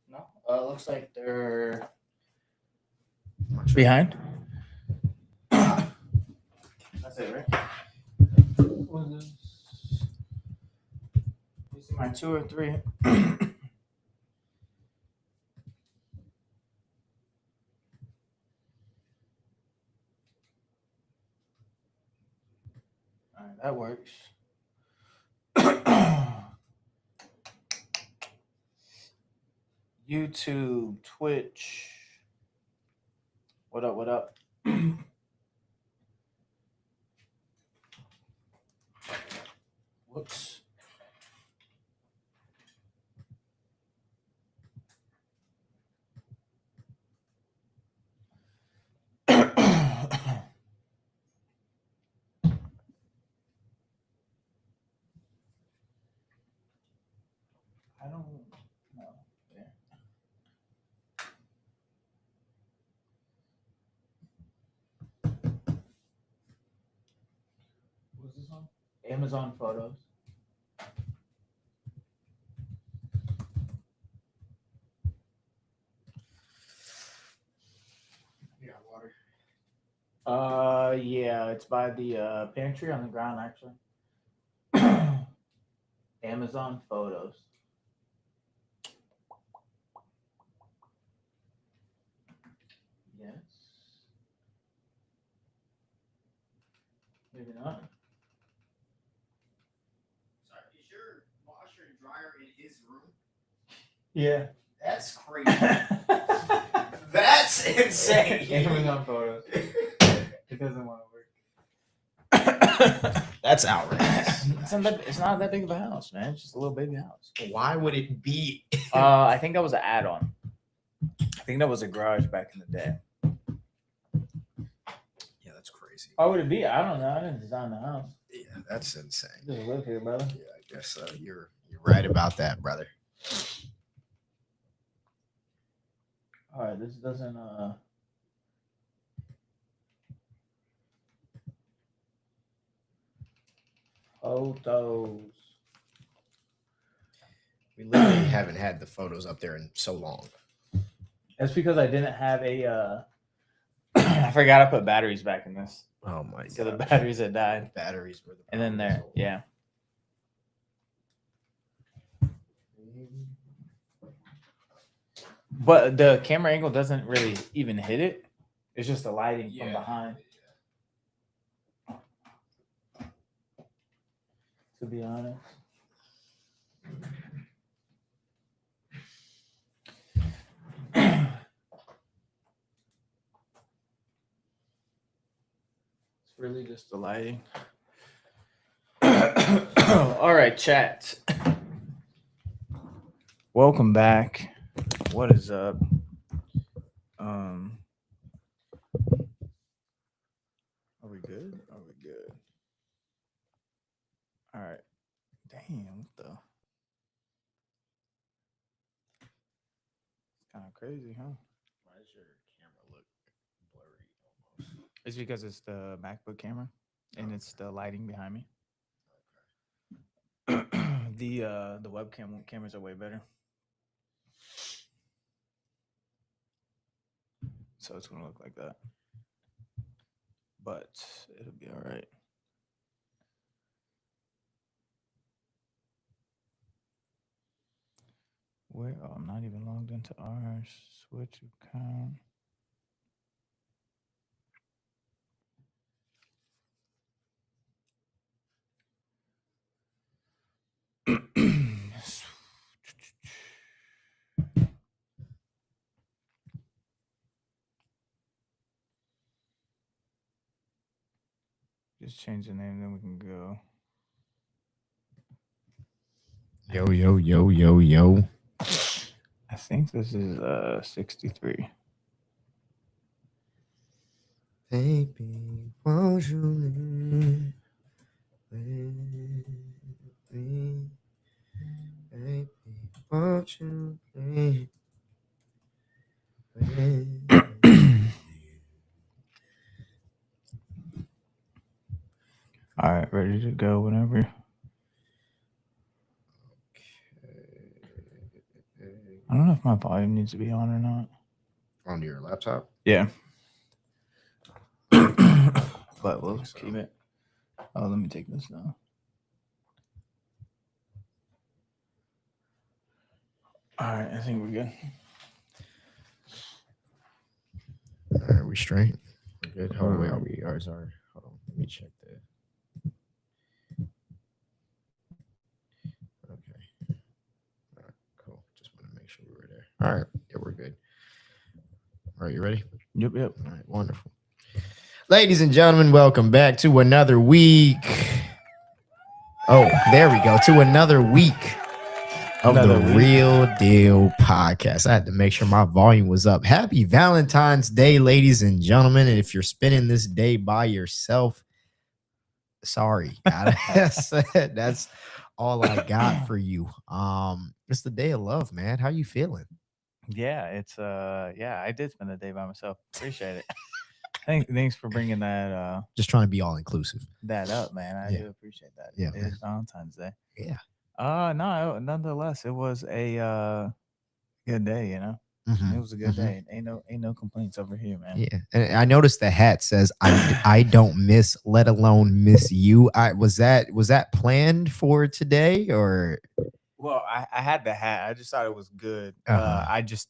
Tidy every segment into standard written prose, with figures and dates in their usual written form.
No, looks like they're Not sure. behind. That's it, right? What is this? These are my 2 or 3. All right, that works. YouTube, Twitch. What up? What up? Whoops. I don't know. There. What's this on? Amazon Photos. You got water. Yeah, it's by the pantry on the ground, actually. Amazon Photos. Yes. Maybe not. Sorry, is your washer and dryer in his room? Yeah. That's crazy. That's insane. Amazon Photos. It doesn't want to work. That's outrageous. It's not that big of a house, man. It's just a little baby house. Why would it be? I think that was an add-on. I think that was a garage back in the day. Yeah, that's crazy. Why would it be? I don't know. I didn't design the house. Yeah, that's insane. I just live here, brother. Yeah, I guess you're right about that, brother. All right, this doesn't photos. We literally haven't had the photos up there in so long. That's because I didn't have a I forgot to put batteries back in this. Oh my So the god. batteries had died. Batteries were the And then there, yeah. But the camera angle doesn't really even hit it. It's just the lighting from behind. To be honest. It's really just the lighting. All right, chat. Welcome back. What is up? Are we good? Are we good? All right. Damn, what the? It's kind of crazy, huh? Why does your camera look blurry almost? It's because it's the MacBook camera and it's the lighting behind me. The webcam cameras are way better. So it's gonna look like that. But it'll be all right. Where? Oh, I'm not even logged into our Switch account. Just change the name, then we can go. Yo, yo, yo, yo, yo. I think this is 63. Baby, won't you live with me? Baby, won't you live with me? All right, ready to go whenever. I don't know if my volume needs to be on or not. On your laptop? Yeah. But we'll So. keep it. Oh, let me take this down. All right, I think we're good. All right, we straight. We're good. Hold on, wait, are we? Ours are. Hold on, let me check that. Okay. All right, cool. Just want to make sure we were there. All right, yeah, we're good. All right, you ready? Yep. All right, wonderful. Ladies and gentlemen, welcome back to another week. Oh, there we go. To another week of Another the week. Real Deal Podcast. I had to make sure my volume was up. Happy Valentine's Day, ladies and gentlemen. And if you're spending this day by yourself, sorry. That's all I got for you. It's the day of love, man. How you feeling? Yeah, it's yeah, I did spend the day by myself. Appreciate it. Thanks for bringing that Just trying to be all inclusive. that up, man. I Yeah. do appreciate that. Yeah, It man. is Valentine's Day. Yeah. No, nonetheless, it was a good day, you know. Mhm, It was a good mhm. day. Ain't no complaints over here, man. Yeah, and I noticed the hat says I don't miss, let alone miss you. I was that planned for today or Well, I had the hat. I just thought it was good. Uh-huh. I just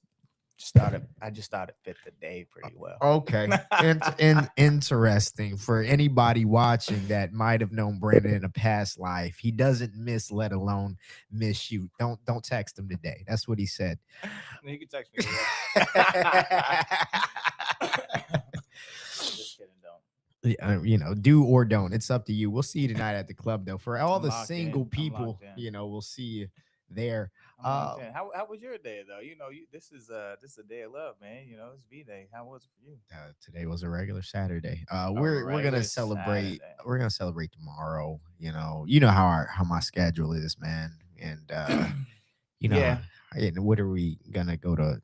thought it fit the day pretty well. Okay. And interesting for anybody watching that might have known Brandon in a past life. He doesn't miss, let alone miss you. Don't text him today. That's what he said. You can text me. Just kidding, don't. Do or don't. It's up to you. We'll see you tonight at the club, though. For all I'm the locked single in. I'm people, locked in. we'll see you there. I'm locked in. How was your day though? You know, this is a day of love, man. You know, it's V Day. How was it for you? Today was a regular Saturday. A We're gonna regular celebrate. Saturday. We're gonna celebrate tomorrow. You know how my schedule is, man. And Yeah. what are we gonna go to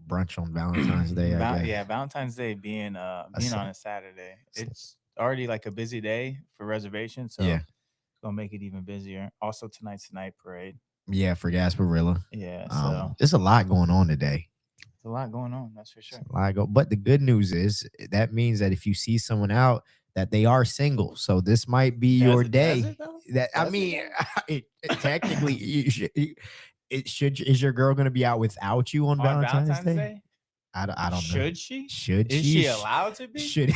brunch on Valentine's Day? I guess. Yeah, Valentine's Day being being Sa- on a Saturday. sa- It's already like a busy day for reservations, so Yeah, it's gonna make it even busier. Also tonight's night parade. yeah, for Gasparilla. Yeah, so There's a lot going on today. there's a lot going on, that's for It's sure. a lot but the good news is that means that if you see someone out, that they are single. So this might be your Does day. it though? That I Does it mean, though? technically, it should. Is your girl going to be out without you on On Valentine's Valentine's Day? Day? I don't know. Should she? Should Is she? she allowed to be? Should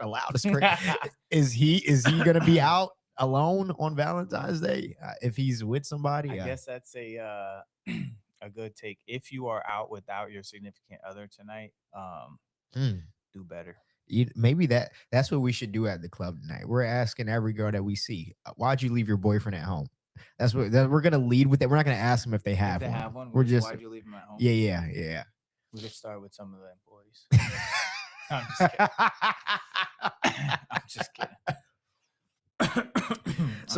allowed is crazy. Is he going to be out alone on Valentine's Day if he's with somebody? I guess that's a good take. If you are out without your significant other tonight, Hmm. do better. Maybe that's what we should do at the club tonight. We're asking every girl that we see, why'd you leave your boyfriend at home? We're gonna lead with that. We're not gonna ask them if they have If they one. have one, We're just why'd you leave him at home? yeah. We could start with some of the employees. I'm just kidding. I'm just kidding.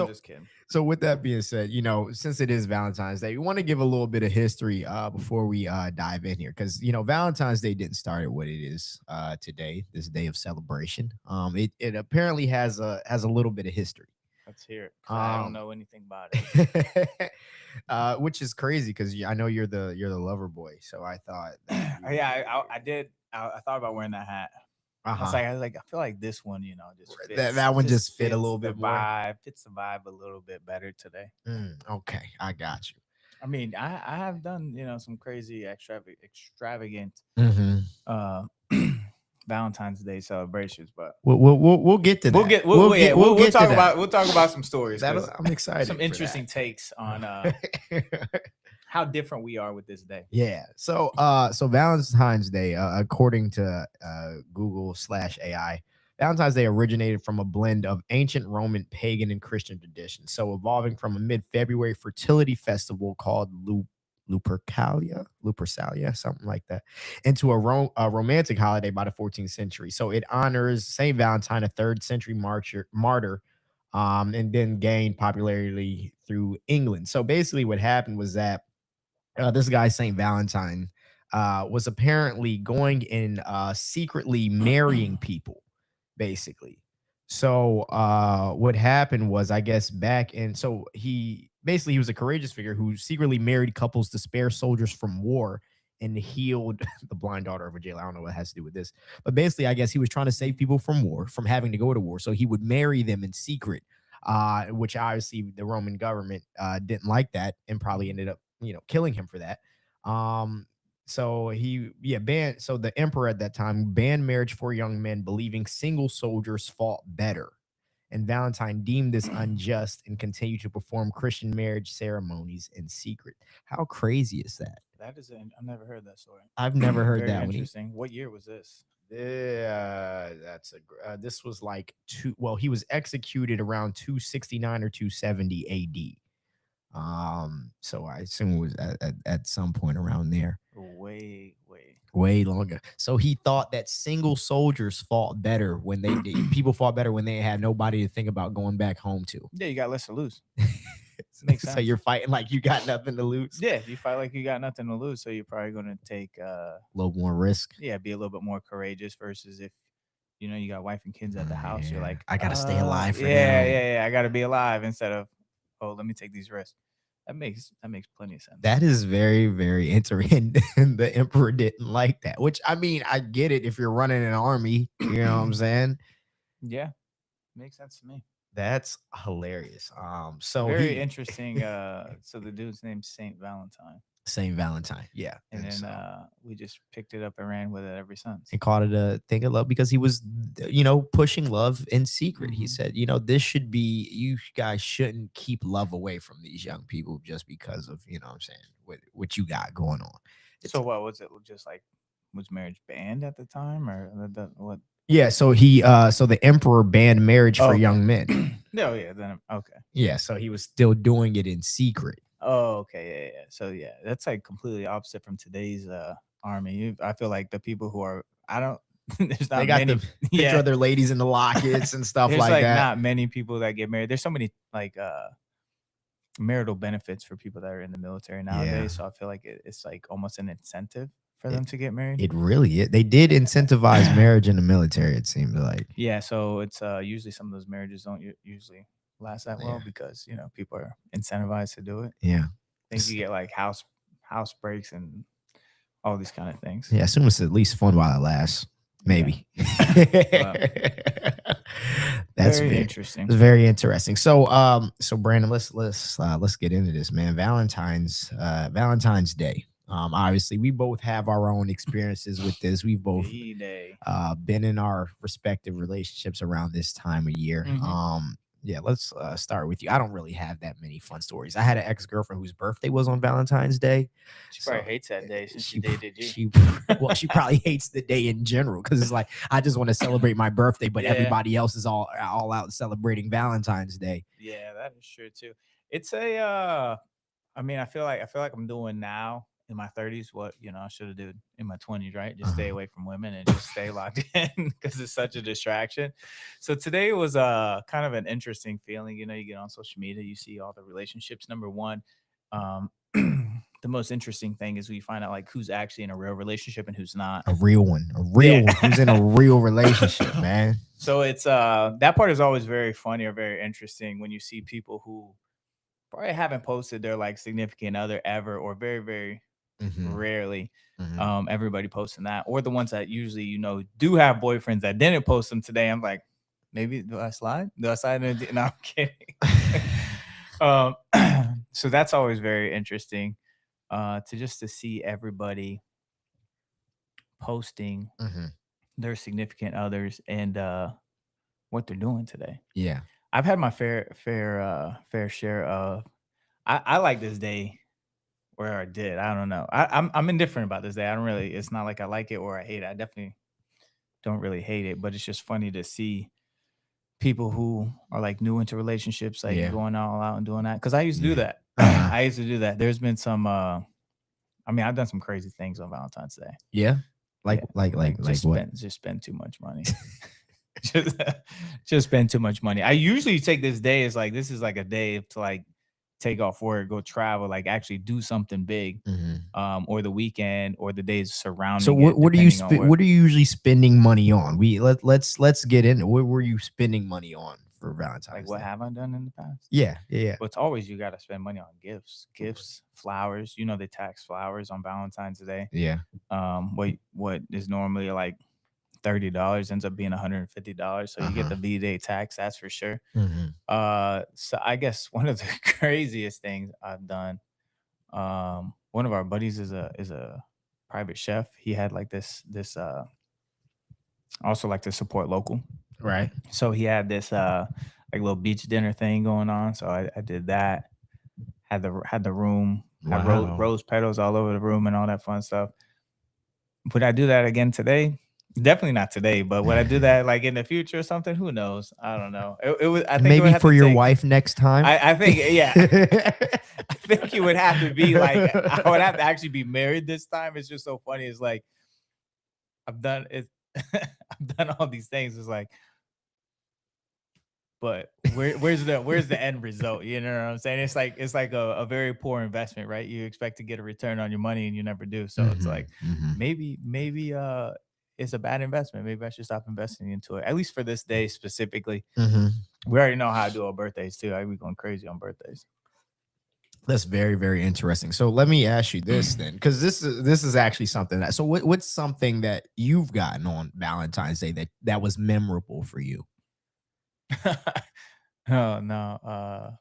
I'm just kidding. So with that being said, since it is Valentine's Day, we want to give a little bit of history before we dive in here, because Valentine's Day didn't start at what it is today, this day of celebration. It apparently has a little bit of history. Let's hear it. 'Cause I don't know anything about it. Which is crazy because I know you're the lover boy, so I thought. Yeah, I did. I thought about wearing that hat. I was like, I feel like this one, just fits. That one just fit a fits little the bit more. vibe, fits the vibe a little bit better today. Okay, I got you. I mean, I have done, some crazy extravagant Valentine's Day celebrations, but we'll get to that. We'll talk about some stories. I'm excited. Some interesting takes on how different we are with this day. Yeah. So Valentine's Day, according to Google/AI, Valentine's Day originated from a blend of ancient Roman, pagan, and Christian traditions. So evolving from a mid-February fertility festival called Lupercalia, something like that, into a romantic holiday by the 14th century. So it honors Saint Valentine, a 3rd century martyr, and then gained popularity through England. So basically, what happened was that this guy Saint Valentine was apparently going and secretly marrying people, basically. So what happened was, I guess, back in, so he basically he was a courageous figure who secretly married couples to spare soldiers from war and healed the blind daughter of a jailer. I don't know what it has to do with this, but basically, I guess he was trying to save people from war, from having to go to war. So he would marry them in secret, which obviously the Roman government didn't like that and probably ended up, killing him for that. Um, so banned. So the emperor at that time banned marriage for young men, believing single soldiers fought better. And Valentine deemed this unjust and continued to perform Christian marriage ceremonies in secret. How crazy is that? That is, I've never heard that story. I've never heard Very that one. interesting. What year was this? This was like he was executed around 269 or 270 AD. So I assume it was at some point around there. Way longer. So he thought that single soldiers fought better when they did. People fought better when they had nobody to think about going back home to. Yeah, you got less to lose. Makes sense. So you're fighting like you got nothing to lose. Yeah, you fight like you got nothing to lose. So you're probably going to take a little more risk. Yeah, be a little bit more courageous versus if you got wife and kids at the house. You're like, I gotta stay alive for now. Yeah. I gotta be alive instead of, oh, let me take these risks. That makes plenty of sense. That is very, very interesting. And the emperor didn't like that, which I mean, I get it if you're running an army, you know what I'm saying? Yeah, makes sense to me. That's hilarious. So very interesting. So the dude's name's Saint Valentine. Saint Valentine, yeah. And then we just picked it up and ran with it ever since. He called it a thing of love because he was, pushing love in secret. He said, this should be, you guys shouldn't keep love away from these young people just because of, what I'm saying, what you got going on. So what was it? Just like, was marriage banned at the time, or what? Yeah, so so the emperor banned marriage for young men. No, yeah, then okay. Yeah, so he was still doing it in secret. Oh, okay, yeah. So yeah, that's like completely opposite from today's army. I feel like the people who are, there's not they got many, the picture of their ladies in the lockets and stuff there's like that. Not many people that get married. There's so many like marital benefits for people that are in the military nowadays. Yeah. So I feel like it's like almost an incentive for them to get married. It really is. They did incentivize marriage in the military, it seems like. Yeah, so it's usually some of those marriages don't usually last that well because people are incentivized to do it. Yeah, I think you get like house breaks and all these kind of things. Yeah, I assume it's at least fun while it lasts. Maybe. Yeah. That's very interesting. It's very interesting. So Brandon, let's get into this, man. Valentine's Day. Obviously we both have our own experiences with this. We've both been in our respective relationships around this time of year. Yeah, let's start with you. I don't really have that many fun stories. I had an ex-girlfriend whose birthday was on Valentine's Day. She probably hates that day since she dated you. She probably hates the day in general because it's like, I just want to celebrate my birthday, but everybody else is all out celebrating Valentine's Day. Yeah, that is true too. It's a, I mean, I feel like I'm doing now in my 30s what I should have done in my 20s, right? Just stay away from women and just stay locked in because it's such a distraction. So today was kind of an interesting feeling. You get on social media, you see all the relationships. Number one, the most interesting thing is we find out like who's actually in a real relationship and who's not. A real one who's in a real relationship, man. So it's that part is always very funny or very interesting when you see people who probably haven't posted their like significant other ever, or very, very rarely. Everybody posting that, or the ones that usually do have boyfriends that didn't post them today. I'm like, maybe do I slide? No, I'm kidding. So that's always very interesting to see everybody posting their significant others and what they're doing today. Yeah, I've had my fair share of. I like this day. Where I did, I don't know. I'm indifferent about this day. I don't really. It's not like I like it or I hate it. I definitely don't really hate it, but it's just funny to see people who are like new into relationships, like going all out and doing that. Because I used to do that. I used to do that. There's been some. I mean, I've done some crazy things on Valentine's Day. Yeah, like what? Just spend too much money. just spend too much money. I usually take this day as like this is like a day to like take off work, go travel, like actually do something big, or the weekend or the days surrounding. So what are you usually spending money on? Let's get into what were you spending money on for Like, Valentine's what Day? have I done in the past? Yeah, yeah, yeah. Well, it's always you gotta spend money on gifts. Of course. Gifts, flowers, you know, they tax flowers on Valentine's Day. Yeah. What is normally like $30 ends up being $150. So you get the Uh-huh. V-Day tax, that's for sure. Mhm. So I guess one of the craziest things I've done, one of our buddies is a private chef. He had like this also like to support local. Right. So he had this like little beach dinner thing going on. So I did that. Had the room, had Wow. rose petals all over the room and all that fun stuff. Would I do that again today? Definitely not today, but would I do that like in the future or something? Who knows? I don't know. It was. I think it would Maybe have for to your take. wife next time. I think yeah. I think you would have to be like I would have to actually be married this time. It's just so funny. It's like I've done it. I've done all these things. It's like, but where's the end result? You know what I'm saying? It's like a very poor investment, right? You expect to get a return on your money and you never do. So it's Mhm, like mhm, maybe it's a bad investment. Maybe I should stop investing into it. At least for this day specifically. mhm. We already know how to do our birthdays too. I be going crazy on birthdays. That's very, very interesting. So let me ask you this then, because this is actually something that. So what's something that you've gotten on Valentine's Day that was memorable for you? Oh no,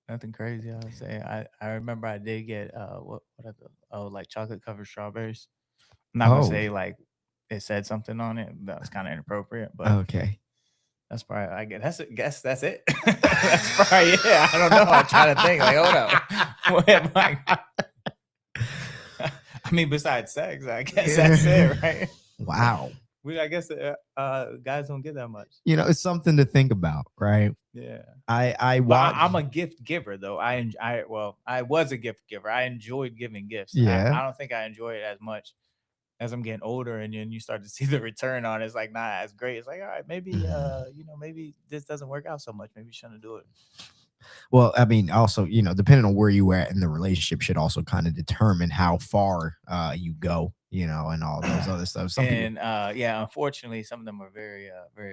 nothing crazy. I would say I remember I did get what are the oh like chocolate covered strawberries. I'm not gonna Oh, say like it said something on it that was kind of inappropriate, but okay. that's probably I guess that's it. That's probably it. I don't know. I'm trying to think. Like, hold up. What am I? I mean, besides sex, I guess that's it, right? Wow. I guess guys don't get that much. It's something to think about, right? Yeah. I But watch. I'm a gift giver though. I was a gift giver. I enjoyed giving gifts. Yeah. I don't think I enjoy it as much as I'm getting older, and then you start to see the return on it. It's like not as great. It's like, all right, maybe Mhm. maybe this doesn't work out so much. Maybe you shouldn't do it. Well, I mean, also, depending on where you at in the relationship should also kind of determine how far you go, and all those other stuff. Some people, And yeah, unfortunately, some of them were very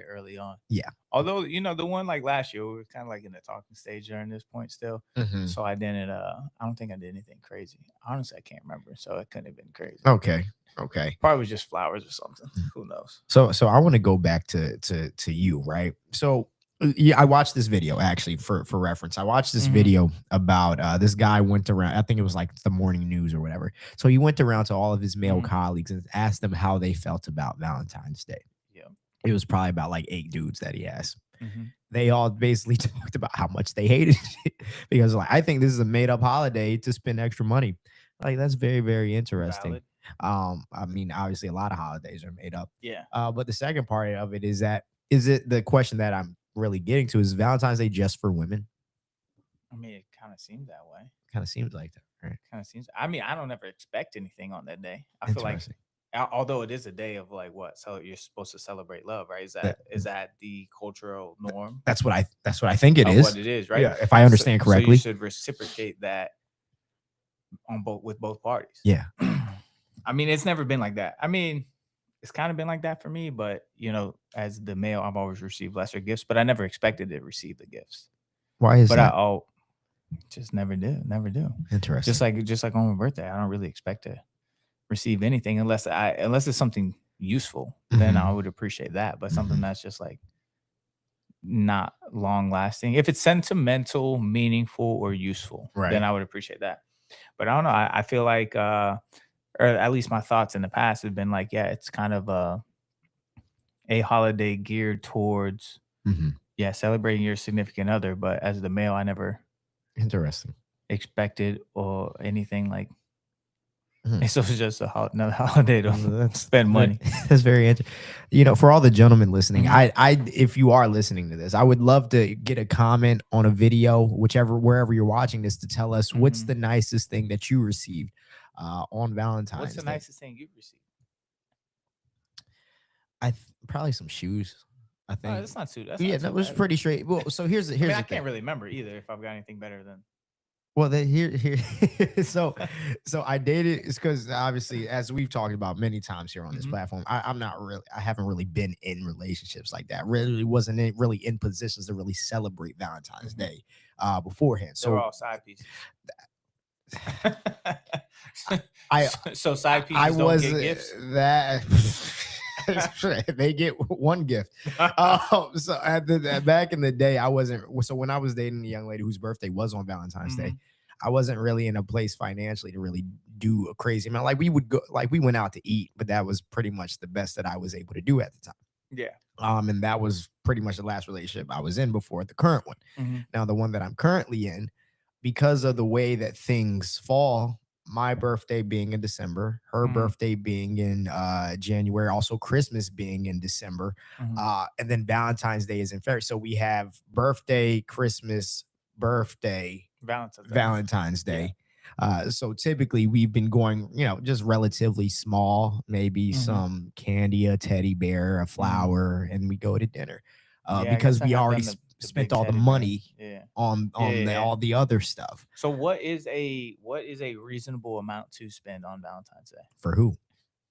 early on. yeah. Although the one like last year, we were kind of like in the talking stage during this point still. Hmm. So I don't think I did anything crazy. Honestly, I can't remember. So it couldn't have been crazy. Okay. Okay. Probably was just flowers or something. Who knows? So I want to go back to you, right? So yeah, I watched this video actually for reference. I watched this Hmm. video about this guy went around. I think it was like the morning news or whatever. So he went around to all of his male Hmm. colleagues and asked them how they felt about Valentine's Day. Yeah. It was probably about like 8 dudes that he asked. Hmm. They all basically talked about how much they hated it because like I think this is a made up holiday to spend extra money. Like that's very, very interesting. Valid. I mean, obviously a lot of holidays are made up. Yeah. But the second part of it is it the question that I'm really getting to is Valentine's Day just for women? I mean, it kind of seems that way. Kind of seems like that, right? Kind of seems. I mean, I don't ever expect anything on that day. I feel like, Interesting. although it is a day of like what, so you're supposed to celebrate love, right? Is That, that the cultural norm that's what I think it of what is. it is, right? Yeah, if I So, understand so you correctly. should reciprocate that on both with both parties. Yeah. I mean, it's never been like that. I mean, it's kind of been like that for me, but as the male, I've always received lesser gifts, but I never expected to receive the gifts. Why is But I that? oh, just never do. Just Interesting. like just like on my birthday, I don't really expect to receive anything unless it's something useful. Then I Hmm. would appreciate that. But something Hmm. that's just like not long lasting. If it's sentimental, meaningful, or useful, then Right. I would appreciate that. But I don't know. I feel like or at least my thoughts in the past have been like, yeah, it's kind of a holiday geared towards Hmm. yeah, celebrating your significant other. But as the male, I never Interesting. expected or anything like Mhm. it's just another holiday to That's spend money. that's very interesting. For all the gentlemen listening, Mhm, if you are listening to this, I would love to get a comment on a video, wherever you're watching this, to tell us what's mhm. the nicest thing that you received on What's the Valentine's Day. nicest thing you've received? Probably some shoes. I Oh, think. that's Yeah, not that too was bad. pretty straight. Well, so here's I mean, the I can't thing. really remember either if I've got anything better than. Well, then here, so, so I dated. It's because obviously, as we've talked about many times here on this Mhm. platform, I'm not really, I haven't really been in relationships like that. Really, wasn't really in positions to really celebrate Valentine's Mhm. Day beforehand. They're So all side pieces. I, So side I pieces don't was get gifts? that. They get one gift. So back in the day, I wasn't. So when I was dating a young lady whose birthday was on Valentine's Day, Mhm. I wasn't really in a place financially to really do a crazy amount. Like we would go, like we went out to eat, but that was pretty much the best that I was able to do at the time. Yeah. And that was pretty much the last relationship I was in before the current one. Mhm. Now, the one that I'm currently in, because of the way that things fall, my birthday being in December, her Mhm. birthday being in January, also Christmas being in December, Mhm. and then Valentine's Day is in February. So we have birthday, Christmas, birthday, Valentine's Day. Valentine's Yeah. Day. So typically we've been going, just relatively small, maybe Mhm. some candy, a teddy bear, a Mhm. flower, and we go to dinner. Yeah, I Because guess I we haven't already done the spent big all the teddy bear. money Yeah. on Yeah, yeah, yeah. all the other stuff. So what is a reasonable amount to spend on Valentine's Day? For who?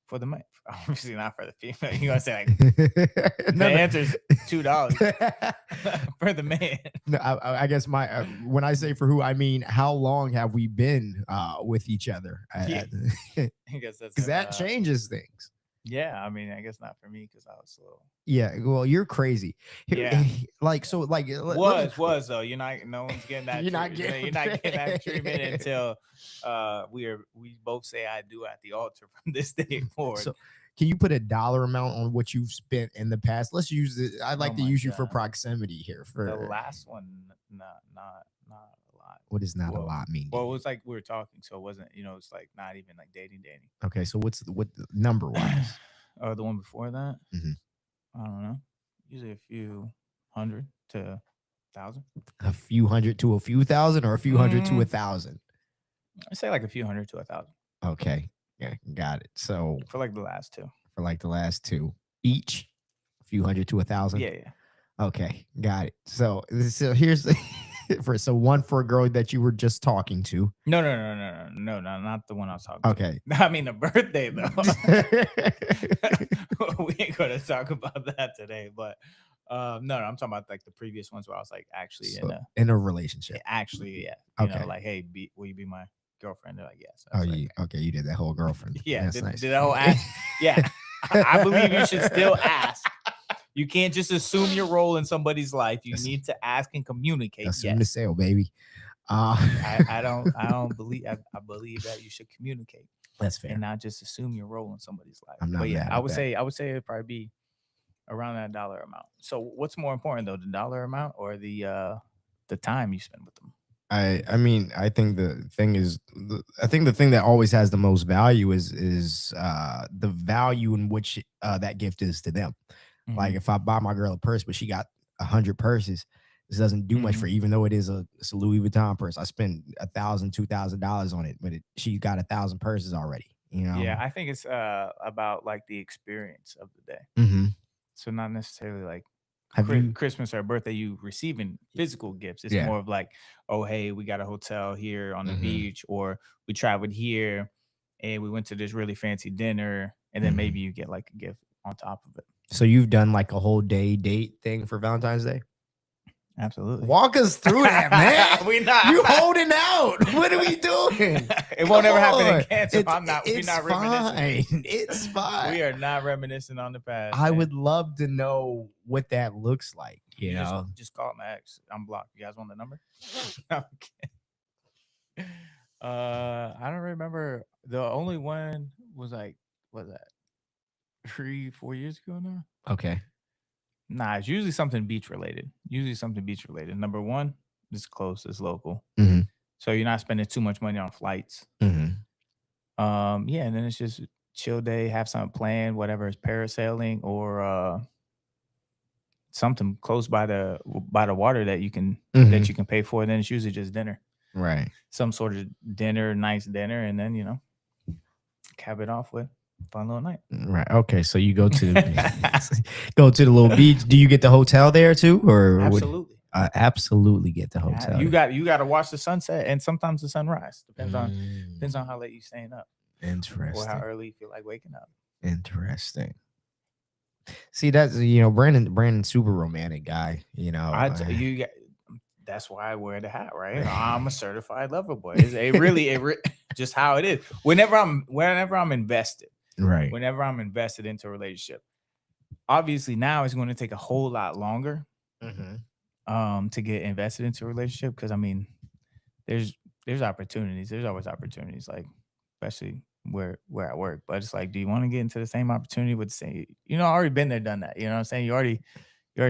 For the man? Obviously not for the female. You gonna say like the No, no. answer's $2 for the man. No, I guess my when I say for who, I mean how long have we been with each other? Yeah. I guess that's Because in that changes things. yeah, I mean, I guess not for me because I was slow. Yeah, well, you're crazy. Yeah. Like Yeah. so, like Was though. You're not no one's getting that you're not getting you're not getting that treatment until we both say I do at the altar from this day forward. so. Can you put a dollar amount on what you've spent in the past? Let's use it. I'd Oh like to my use you for god. proximity here. The For last one, not a lot. what does not a Well, lot mean to well, it you? was like we were talking, so it wasn't. It's like not even like dating. Okay, so what number wise? Oh, the one before that, Mhm. I don't know. Usually a few hundred to thousand. A few hundred to a few thousand, or a few hundred to a Mm, thousand. I say like a few hundred to 1,000 Okay, yeah, got it. So for like the last two. for like the last two each, a few hundred to a thousand. Yeah, yeah. Okay, got it. So here's for so one for a girl that you were just talking to. No, not the one I was talking to. Okay. I mean the birthday though. We ain't gonna talk about that today, but no, I'm talking about like the previous ones where I was like actually So in a relationship. actually, yeah, Okay. like hey, will you be my girlfriend? They're like yes. I Oh, was like you okay? You did that whole girlfriend. yeah, That's nice. did that whole ask? Yeah, I believe you should still ask. You can't just assume your role in somebody's life. You That's, need to ask and communicate. assume the Yes. sale, baby. Uh, I don't believe I believe that you should communicate that's and fair. not just assume your role in somebody's life. I'm not But yeah, mad at that. I would say it'd probably be around that dollar amount. So what's more important though, the dollar amount or the time you spend with them? I mean, I think the thing is, I think the thing that always has the most value is the value in which that gift is to them. Like Hmm. if I buy my girl a purse, but she got 100 purses, this doesn't do much for Hmm. her, even though it's a Louis Vuitton purse. I spent $1,000, $2,000 on it, but she got 1,000 purses already. Yeah, I think it's about like the experience of the day. Hmm. So not necessarily like Have you? Christmas or birthday, you receiving physical gifts. It's Yeah. more of like, oh, hey, we got a hotel here on the Hmm. beach, or we traveled here and we went to this really fancy dinner, and then maybe Hmm. you get like a gift on top of it. So you've done like a whole day date thing for Valentine's Day? Absolutely. Walk us through that, man. We not. You holding out. What are we doing? It Come won't ever happen on. again. So It's I'm not. We're it's not fine. reminiscing. It's fine. We are not reminiscing on the past. I Man. would love to know what that looks like. You You know, just call my ex. I'm blocked. You guys want the number? No, I don't remember. The only one was like, what was that 3, 4 years ago now? okay. Nah, it's usually something beach related. Number one, it's close, it's local, Hmm. so you're not spending too much money on flights. Hmm. Yeah, and then it's just chill day, have something planned, whatever is parasailing or something close by the water that Hmm. you can pay for. And then it's usually just dinner, Right. some sort of dinner, nice dinner, and then cap it off with a fun little night. Right. Okay. So you go to go to the little beach. Do you get the hotel there too, or what? Absolutely. Absolutely get the Yeah, hotel. you got to watch the sunset and sometimes the sunrise. Depends Mm, on how late you staying up or how interesting. early you feel like waking up. Interesting. See, that's Brandon's super romantic guy. You get that's why I wear the hat, right? I'm a certified lover boy. Just how it is. Whenever I'm invested, right. whenever I'm invested into a relationship, obviously now it's going to take a whole lot longer Hmm. to get invested into a relationship because I mean there's there's opportunities. There's always opportunities, like especially where I work. But it's like, do you want to get into the same opportunity with the same? Already been there, done that. You know what I'm saying? You already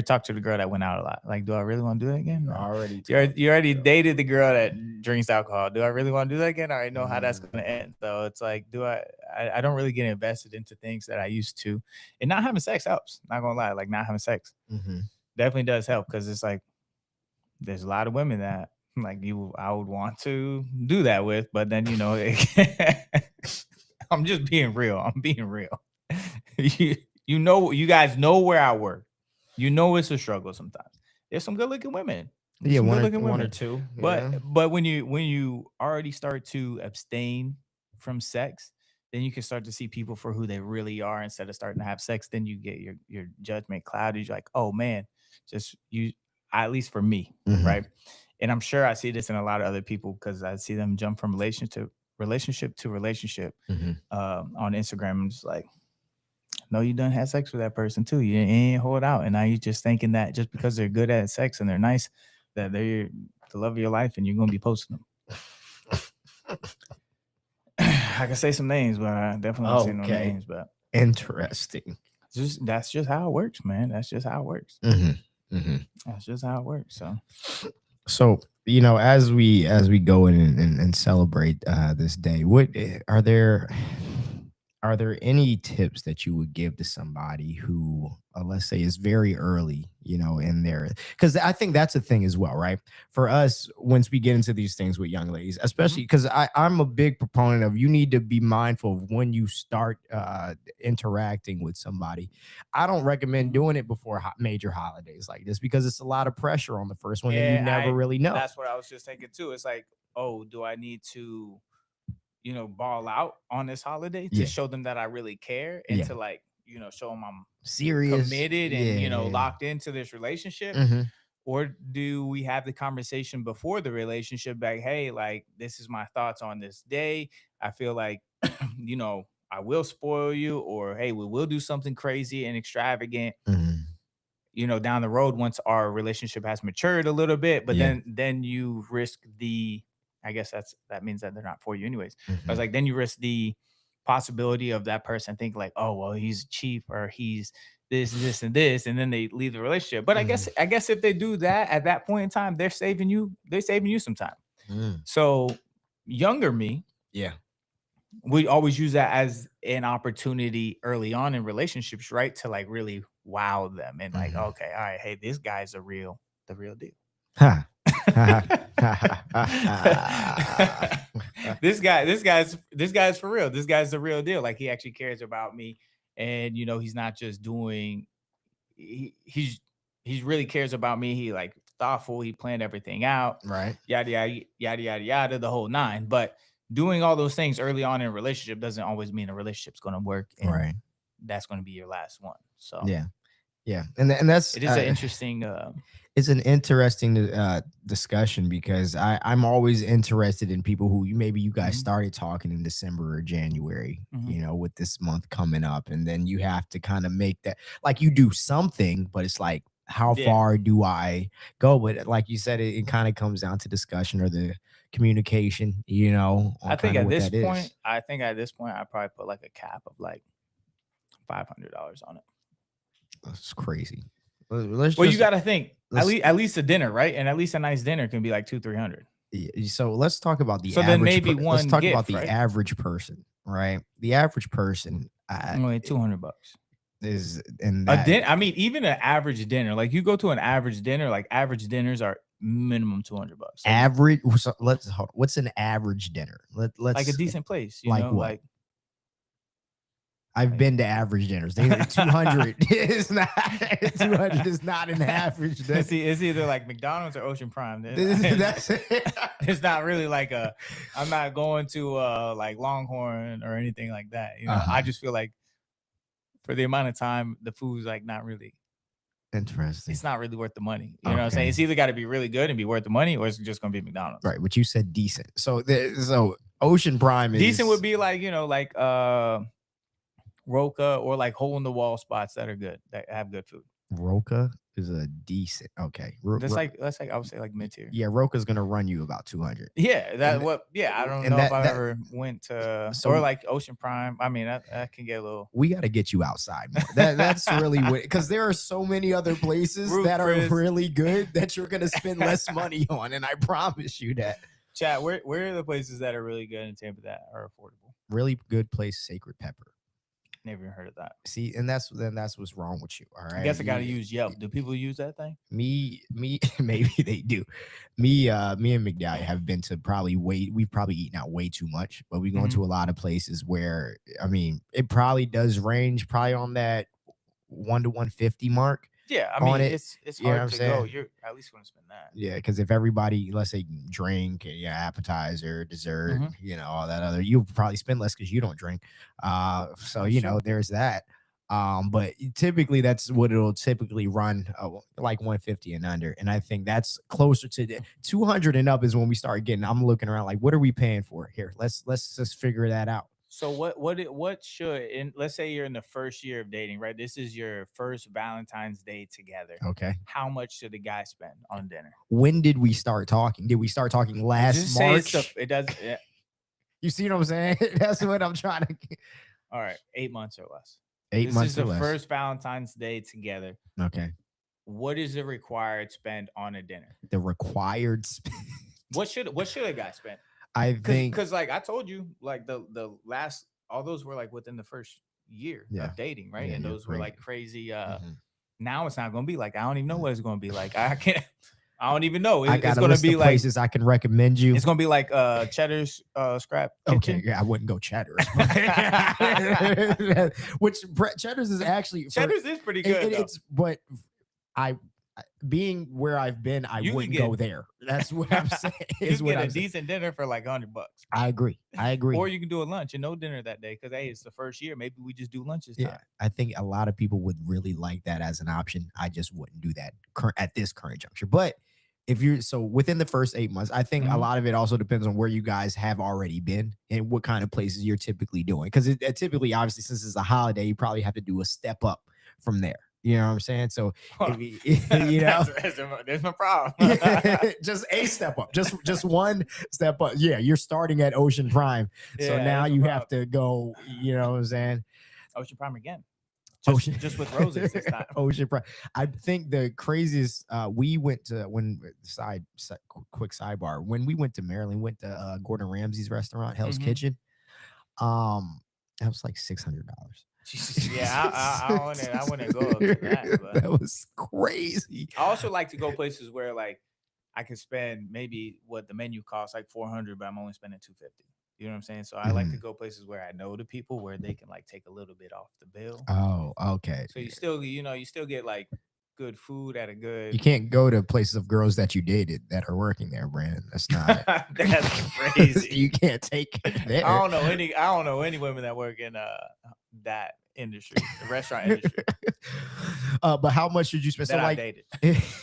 talked to the girl that went out a lot. Like, do I really want to do that again? You No. already You already dated the girl that drinks alcohol. Do I really want to do that again? I already know how that's Mm, going to end. So it's like, I don't really get invested into things that I used to. And not having sex helps. Not gonna lie, like not having sex mhm. definitely does help because it's like there's a lot of women that like you I would want to do that with, but then I'm just being real. I'm being real. you you guys know where I work. You know it's a struggle sometimes. There's some good looking women. There's Yeah, some good one or looking one or women. two. But Yeah. but when you already start to abstain from sex, then you can start to see people for who they really are instead of starting to have sex. Then you get your judgment clouded. You're like, oh man, just you at least for me, Hmm. right? And I'm sure I see this in a lot of other people because I see them jump from relationship Hmm. on Instagram. I'm just like, no, you done had sex with that person too. You ain't hold out, and now you just thinking that just because they're good at sex and they're nice, that they're the love of your life, and you're gonna be posting them. I can say some names, but I definitely won't say no Okay. names. But Interesting. just that's just how it works, man. That's just how it works. Hmm. Hmm. That's just how it works. So So, as we go in and celebrate this day, what are there any tips that you would give to somebody who, let's say, is very early, in their, because I think that's a thing as well, right? For us, once we get into these things with young ladies, especially mhm. because I'm a big proponent of, you need to be mindful of when you start interacting with somebody. I don't recommend Mhm. doing it before major holidays like this, because it's a lot of pressure on the first one and you Yeah, never I really know. that's what I was just thinking too. It's like, oh, do I need to ball out on this holiday to Yeah. show them that I really care and Yeah. to like, show them I'm Serious. committed and, Yeah. locked into this relationship? Hmm. Or do we have the conversation before the relationship like, hey, like, this is my thoughts on this day. I feel like, I will spoil you, or hey, we will do something crazy and extravagant Hmm. down the road once our relationship has matured a little bit, but Yeah. then you risk the I guess that means that they're not for you anyways. I was Hmm. like, then you risk the possibility of that person think like, oh well, he's cheap or he's this and this, and then they leave the relationship. But Hmm. I guess if they do that at that point in time, they're saving you some time. Mm. So younger me Yeah. we always use that as an opportunity early on in relationships, right? To like really wow them and like, Hmm. okay, all right, hey, this guy's the real deal. Ha. Ha. Ha. Ha. this guy's for real. This guy's the real deal. Like he actually cares about me, and he's not just doing. He's really cares about me. He like thoughtful. He planned everything out, Right. yada yada yada yada yada, the whole nine. But doing all those things early on in a relationship doesn't always mean a relationship's going to work, and Right. that's going to be your last one. So Yeah. Yeah. And that's it is an interesting. it's an interesting discussion, because I'm always interested in people who maybe you guys Mhm, started talking in December or January, mhm. with this month coming up, and then you have to kind of make that, like, you do something, but it's like, how Yeah, far do I go? But like you said, it kind of comes down to discussion or the communication, on kind of what that is. I think at this point, I probably put like a cap of like $500 on it. That's crazy. Let's Well, you just got to think let's at least a dinner, right? And at least a nice dinner can be like 200-300. so let's talk about the So then average maybe let's one talk about gift, the right? average person, right? The average person Only $200. is in A that. din I mean, even an average dinner, like you go to an average dinner, like average dinners are minimum $200. Average, so let's hold on. What's an average dinner? Like a Let's decent place, like what? like I've Like, been to average dinners. They 200 is not 200 is not an average dinner. it's either like McDonald's or Ocean Prime. That's It's not really like a. I'm not going to like Longhorn or anything like that. You know, I uh-huh. just feel like for the amount of time, the food's like not really. Interesting. It's not really worth the money. You know what I'm saying? Okay. It's either got to be really good and be worth the money, or it's just gonna be McDonald's. Right, but you said decent. So Ocean Prime Decent would is be like like Roca or like hole in the wall spots that are good that have good food. Roca is a decent. Okay. That's like I would say like mid tier. Yeah, Roca's gonna run you about 200. Yeah, that And what? Yeah, I don't and know if that I've that ever went to or so like Ocean Prime. I mean, that can get a little we got to get you outside more. That's really what, because there are so many other places Ruth that are Chris. really good that you're gonna spend less money on, and I promise you that. Chat. Where are the places that are really good in Tampa that are affordable? Really good place, Sacred Pepper. Never even heard of that. See, and that's what's wrong with you. All I right, guess I gotta use Yelp. Do people use that thing? me, maybe they do. Me and McDowell have been to we've probably eaten out way too much, but we go Mhm. into a lot of places where, I mean, it probably does range probably on that 1 to 150 mark Yeah, I on mean it. it's You know what hard I'm to go. saying? You're at least gonna spend that. Yeah, because if everybody, let's say, drink, yeah, appetizer, dessert, Mhm. all that other, you probably spend less because you don't drink. So That's true. there's that. But typically that's what it'll typically run, like 150 and under, and I think that's closer to 200 and up is when we start getting. I'm looking around like, what are we paying for here? Let's just figure that out. So what should in let's say you're in the first year of dating, right? This is your first Valentine's Day together. Okay. How much should the guy spend on dinner? When did we start talking? Did we start talking last Just say it's March? it does. Yeah. You see what I'm saying? That's what I'm trying to. All right, 8 months or less. Eight This is months or the less. first Valentine's Day together. Okay. What is the required spend on a dinner? The required spend. What should a guy spend? I think, Because like I told you, like the last all those were like within the first year yeah, of dating, right? yeah, And you're those were great. like crazy. Mhm. Now it's not gonna be like I don't even know what it's gonna be like. I can't. I don't even know. I It's got a gonna list be of like places I can recommend you. it's gonna be like Cheddar's Scrap Okay, Kitchen. yeah, I wouldn't go Cheddar's, which Cheddar's is actually Cheddar's is pretty good though. it's, but I being where I've been, I You could wouldn't get go there. That's what I'm saying. you Is can what get a I'm saying. decent dinner for like $100. I agree. I agree. Or you can do a lunch and no dinner that day because hey, it's the first year. Maybe we just do lunch this Yeah, time. I think a lot of people would really like that as an option. I just wouldn't do that at this current juncture. But if you're so within the first 8 months, I think a Mhm. lot of it also depends on where you guys have already been and what kind of places you're typically doing. Because typically, obviously, since it's a holiday, you probably have to do a step up from there. You know what I'm saying? So, There's my problem. just a step up, just one step up. Yeah, you're starting at Ocean Prime, so Yeah, now that's my you have problem. to go. You know what I'm saying? Ocean Prime again. Ocean, Just with roses this time. Ocean Prime. I think the craziest we went to quick sidebar when we went to Maryland, went to Gordon Ramsay's restaurant, Hell's Mhm. Kitchen. That was like $600. Yeah, I wouldn't go up to that, but That was crazy. I also like to go places where like I can spend maybe what the menu costs like 400, but I'm only spending 250. You know what I'm saying? So I like to Mhm. go places where I know the people where they can like take a little bit off the bill. Oh, okay. So you still get like good food at a You good. can't go to places of girls that you dated that are working there, Brandon. That's not. That's crazy. You can't take it there. I don't know any women that work in that industry, the restaurant industry But how much should you spend? So, that I've like, dated.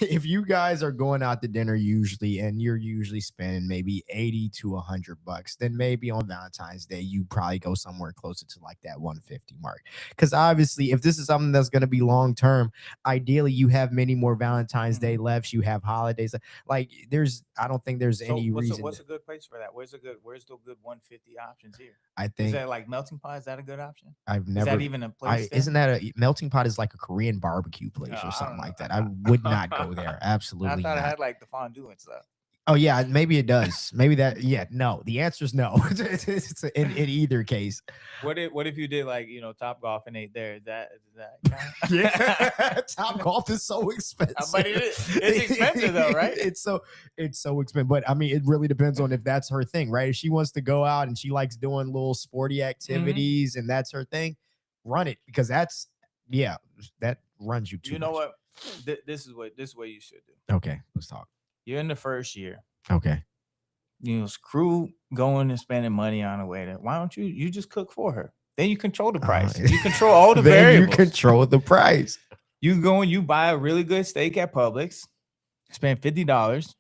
if you guys are going out to dinner usually, and you're usually spending maybe 80 to $100, then maybe on Valentine's Day you probably go somewhere closer to like that 150 mark. Because obviously, if this is something that's going to be long term, ideally you have many more Valentine's Day Mhm. left. You have holidays. Like, I don't think there's So any reason. what's a good place for that? Where's the good 150 options here? I Is think that like melting pot? Is that a good option? I've Is that never. even a place I still? isn't that a melting pot is like a Korean barbecue place or I something don't know. like that. I would not go there. I Absolutely thought it not. had like the fondue and stuff. Oh yeah, maybe it does. Maybe that. Yeah, no. The answer is no. It's in either case. What if you did like Top Golf and ate there? Does that Yeah, count? Top golf is so expensive. But it's expensive though, right? It's so expensive. But I mean, it really depends on if that's her thing, right? If she wants to go out and she likes doing little sporty Mhm. activities and that's her thing, run it because yeah, that runs you too You know much. what? This is what you should do. Okay, let's talk. You're in the first year. Okay. Screw going and spending money on a waiter. Why don't you just cook for her? Then you control the price. You control all the then you variables. control the price. You go and you buy a really good steak at Publix, spend $50.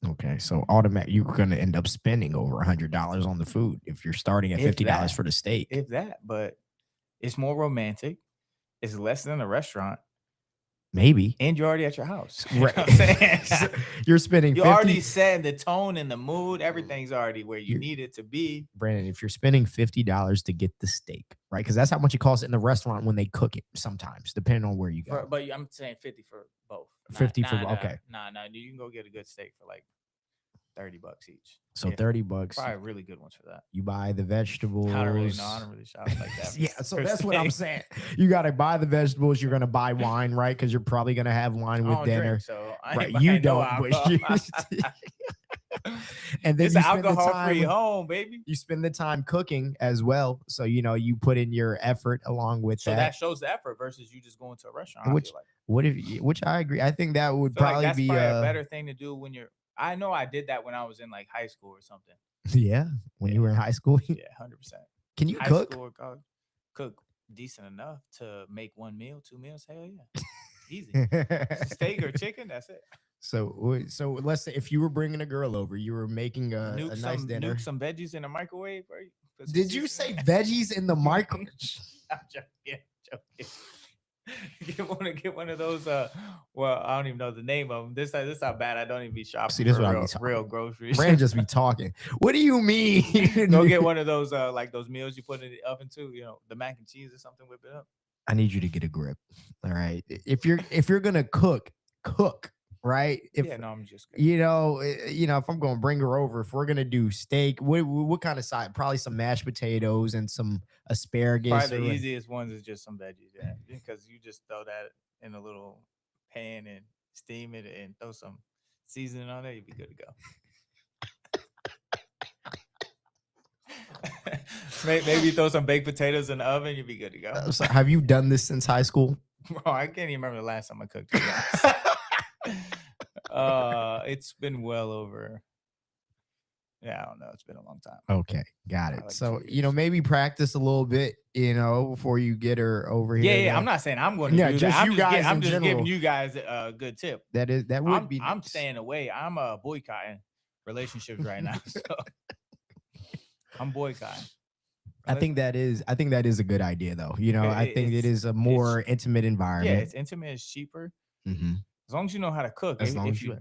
Okay, so you're gonna end up spending over $100 on the food if you're starting at $50 for the steak. If that, but it's more romantic. It's less than a restaurant. Maybe. And you're already at your house. You know what I'm saying? You're spending You're already setting the tone and the mood. Everything's already where you need it to be. Brandon, if you're spending $50 to get the steak, right? Because that's how much it costs in the restaurant when they cook it sometimes, depending on where you go. But I'm saying 50 for both. 50 for okay. Nah, you can go get a good steak for like $30 each. So $30. Probably really good ones for that. You buy the vegetables. I don't really know. I don't really shop like that. Yeah, so that's what I'm saying. You got to buy the vegetables. You're going to buy wine, right? Because you're probably going to have wine with dinner. Drink, so right, you don't. And then it's you an alcohol-free home, baby. You spend the time cooking as well, so you put in your effort along with that. So that shows the effort versus you just going to a restaurant. Which I agree. I think that would probably be a better thing to do when you're. I know I did that when I was in like high school or something. Yeah, when you were in high school. Yeah, 100%. Can you cook? School or college, cook decent enough to make 1 meal, 2 meals. Hell yeah, easy. Steak or chicken, that's it. So let's say if you were bringing a girl over, you were making a nice dinner. Nuke some veggies in the microwave, right? Did you say veggies in the microwave? I'm joking. Get one of those. Well, I don't even know the name of them. This how bad I don't even be shopping. See, this for real groceries. Brand just be talking. What do you mean? Go get one of those like those meals you put in the oven too. The mac and cheese or something. Whip it up. I need you to get a grip. All right. If you're gonna cook. Right? I'm just kidding. If I'm gonna bring her over, if we're gonna do steak, what kind of side? Probably some mashed potatoes and some asparagus. Probably the easiest ones is just some veggies, yeah. Because you just throw that in a little pan and steam it and throw some seasoning on there, you'd be good to go. Maybe throw some baked potatoes in the oven, you'd be good to go. So have you done this since high school? Bro, I can't even remember the last time I cooked. It's been well over. Yeah, I don't know. It's been a long time. Okay, got it. Like so, maybe practice a little bit, before you get her over here. Yeah. I'm not saying I'm going to do that. I'm just giving you guys a good tip. That would be. I'm staying away. I'm boycotting relationships right now. So I'm boycotting. I think that is a good idea, though. I think it is a more intimate environment. Yeah, it's intimate. It's cheaper. Mm-hmm. As long as you know how to cook. If you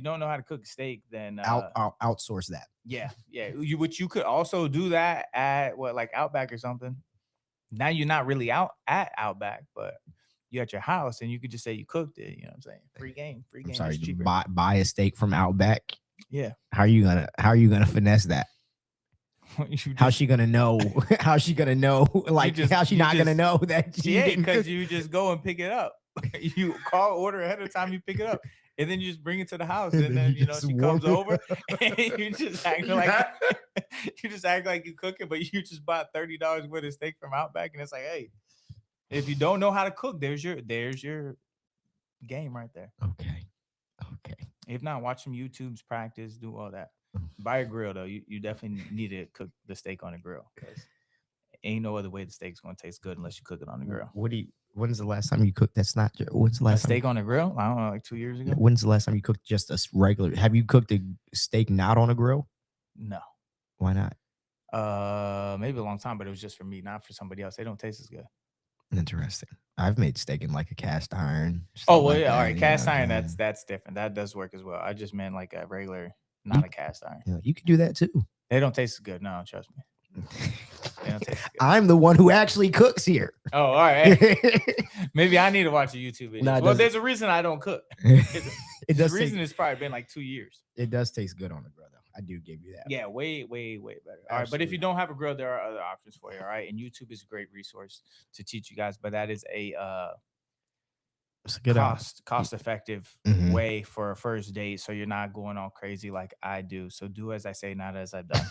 don't know how to cook steak, then I'll outsource that. Yeah. You could also do that at like Outback or something. Now you're not really out at Outback, but you're at your house and you could just say you cooked it. You know what I'm saying? Free game. I'm sorry, buy a steak from Outback. Yeah. How are you gonna finesse that? How's she gonna know? How's she gonna know? Like, how's she not gonna know that? Because you just go and pick it up. You order ahead of time, you pick it up, and then you just bring it to the house, and then she comes over, and you just act like you cook it, but you just bought $30 worth of steak from Outback, and it's like, hey, if you don't know how to cook, there's your game right there. Okay. If not, watch some YouTube's practice, do all that. Buy a grill though. You definitely need to cook the steak on a grill because ain't no other way the steak's gonna taste good unless you cook it on the grill. When's the last time you cooked? When's the last steak on a grill? I don't know, like 2 years ago. When's the last time you cooked just a regular? Have you cooked a steak not on a grill? No. Why not? Maybe a long time, but it was just for me, not for somebody else. They don't taste as good. Interesting. I've made steak in like a cast iron. Oh well, yeah. All right, cast iron. That's different. That does work as well. I just meant like a regular, not a cast iron. Yeah, you can do that too. They don't taste as good. No, trust me. I'm the one who actually cooks here. Oh, all right. Maybe I need to watch a YouTube video. Well, there's a reason I don't cook. The reason it's probably been like 2 years. It does taste good on the grill, though. I do give you that. Yeah, way, way, way better. All right, but if you don't have a grill, there are other options for you. All right, and YouTube is a great resource to teach you guys. But that is a cost-effective way for a first date, so you're not going all crazy like I do. So do as I say, not as I've done.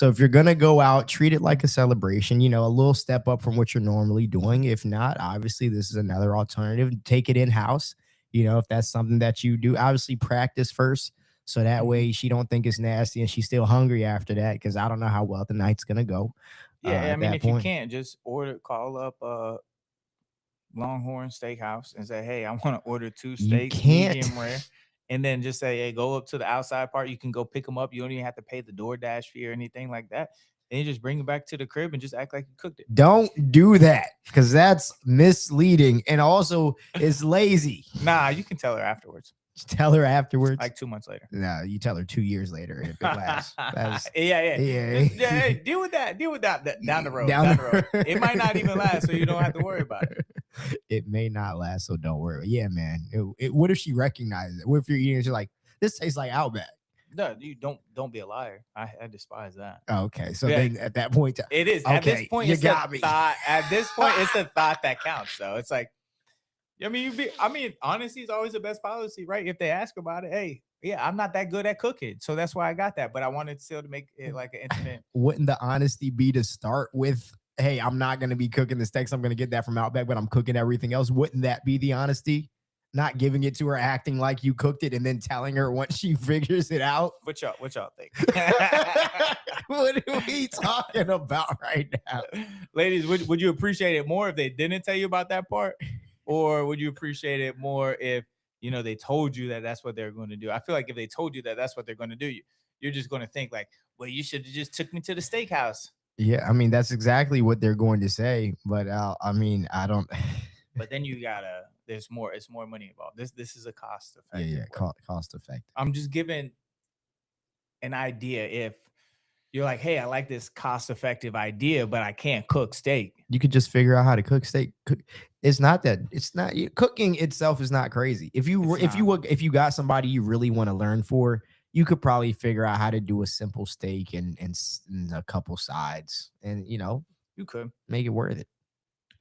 So if you're gonna go out, treat it like a celebration, a little step up from what you're normally doing. If not, obviously this is another alternative. Take it in house. If that's something that you do, obviously practice first. So that Mhm. way she don't think it's nasty and she's still hungry after that. Cause I don't know how well the night's gonna go Yeah, I at mean, that if you point. can't, just call up Longhorn Steakhouse and say, "Hey, I want to order two You steaks, can't. medium rare," and then just say, "Hey, go up to the outside part. You can go pick them up. You don't even have to pay the DoorDash fee or anything like that. And you just bring it back to the crib and just act like you cooked it." Don't do that because that's misleading and also it's lazy. Nah, you can tell her afterwards, Just tell her afterwards. like 2 months later. No, you tell her 2 years later if it lasts. That's Yeah, yeah. yeah. Just hey, deal with that. Deal with that down the road. Down Down the road. the It might not even last, so you don't have to worry about it. It may not last, so don't worry. Yeah, man. What if she recognizes it? What if you're eating and she's like, this tastes like Outback? No, you don't be a liar. I despise that. Oh, okay. So Yeah, then at that point, it is. At this okay, point, you it's the got me. thought. At this point, it's the thought that counts. So it's like, I mean, honesty is always the best policy, right? If they ask about it, hey, yeah, I'm not that good at cooking, so that's why I got that. But I wanted still to make it like an intimate. Wouldn't the honesty be to start with, hey, I'm not going to be cooking the steaks. I'm going to get that from Outback, but I'm cooking everything else. Wouldn't that be the honesty? Not giving it to her, acting like you cooked it, and then telling her once she figures it out. What y'all think? What are we talking about right now? Ladies, would you appreciate it more if they didn't tell you about that part, or would you appreciate it more if they told you that that's what they're going to do? I feel like if they told you that that's what they're going to do, you're just going to think like, well, you should have just took me to the steakhouse. Yeah, I mean that's exactly what they're going to say, but I mean I don't. But then you gotta. There's more. It's more money involved. This is a cost Yeah, effective yeah, way. cost effective. I'm just giving an idea. If you're like, hey, I like this cost effective idea, but I can't cook steak. You could just figure out how to cook steak. It's not that it's not cooking itself is not crazy. It's not. If you got somebody you really want to learn for, you could probably figure out how to do a simple steak and a couple sides, and You could. make it worth it.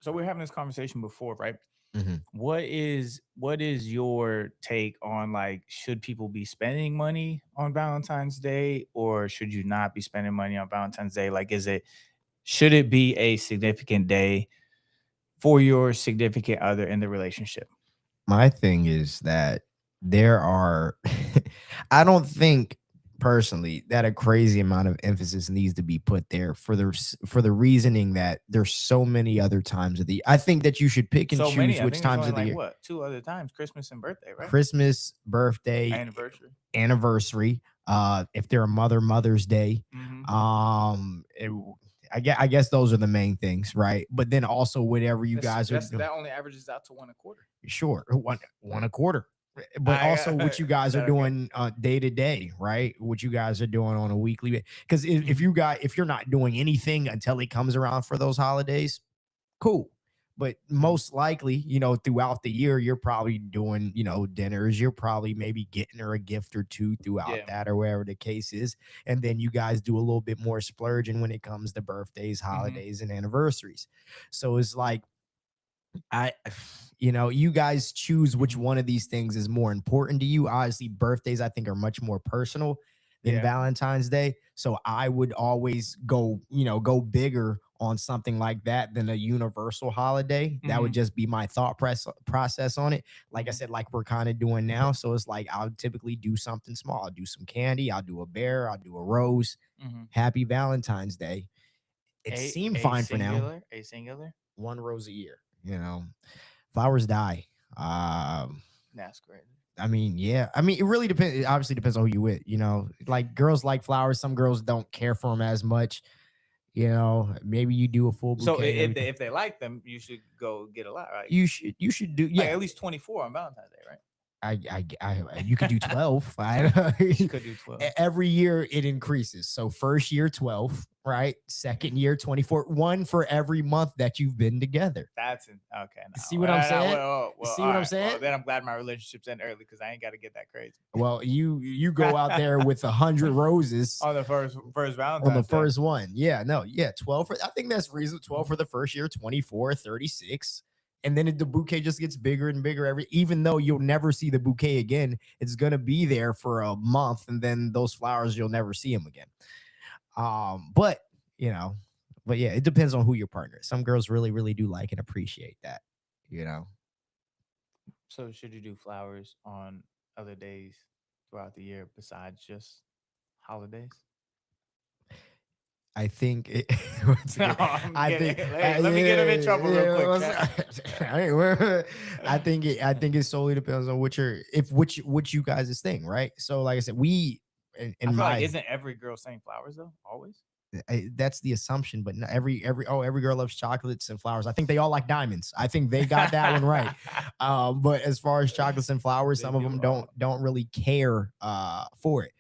So we are having this conversation before, right? Mhm. What is your take on, like, should people be spending money on Valentine's Day, or should you not be spending money on Valentine's Day? Like, should it be a significant day for your significant other in the relationship? My thing is that there are I don't think personally that a crazy amount of emphasis needs to be put there for the reasoning that there's so many other times of the I think that you should pick and So choose many. I which think there's times only of the like year. what, two other times: Christmas and birthday, right? Christmas, birthday, Anniversary. anniversary, if they're a Mother's Day, Hmm. it, I guess those are the main things, right? But then also whatever you guys are doing, That only averages out to one a quarter. sure, one a quarter. But I also what you is guys are that okay? doing day to day, right? What you guys are doing on a weekly, because Hmm. if you're not doing anything until it comes around for those holidays, cool. But Hmm. most likely, throughout the year, you're probably doing, dinners. You're probably maybe getting her a gift or two throughout Yeah. that or wherever the case is. And then you guys do a little bit more splurging when it comes to birthdays, Hmm. holidays, and anniversaries. So it's like, I, you guys choose which Hmm. one of these things is more important to you. Obviously, birthdays I think are much more personal than Yeah. Valentine's Day. So I would always go bigger on something like that than a universal holiday. That would Hmm. just be my process on it. Like I Hmm. said, like we're kind of doing now. So it's like I'll typically do something small. I'll do some candy. I'll do a bear. I'll do a rose. Hmm. Happy Valentine's Day. It seemed A fine for now. singular, a singular. One rose a year. Flowers die. That's great. I mean, yeah. I mean, it really depends. It obviously depends on who you with. Like girls like flowers. Some girls don't care for them as much. Maybe you do a full So bouquet. Everything. if they like them, you should go get a lot, right? You should do. Like Yeah. at least 24 on Valentine's Day, right? You could do 12. You could do 12. Every year it increases. So first year 12, right? Second year 24. One for every month that you've been together. Okay. See Now, what I'm saying? well, See all what I'm right. Well, saying? then I'm glad my relationship's end early because I ain't got to get that crazy. Well, you go out there with 100 roses On the first on the Valentine's Day. first one. Yeah, no, yeah, 12 for I think that's reasonable. 12 for the first year, 24, 36. And then the bouquet just gets bigger and bigger even though you'll never see the bouquet again, it's gonna be there for a month, and then those flowers you'll never see them again. But you know, but yeah, it depends on who your partner is. Some girls really, really do like and appreciate that. You know, So should you do flowers on other days throughout the year besides just holidays? I think it, once No, again, I'm I think, kidding. Hey, let me get him in yeah, trouble real yeah, quick, chat. I think it solely depends on what your if which you guys' thing, right? So, like I said, we I in feel like my isn't every girl saying flowers though? Always? that's the assumption, but not every girl loves chocolates and flowers. I think they all like diamonds. I think they got that one right. But as far as chocolates and flowers, They some of do them all. don't really care for it.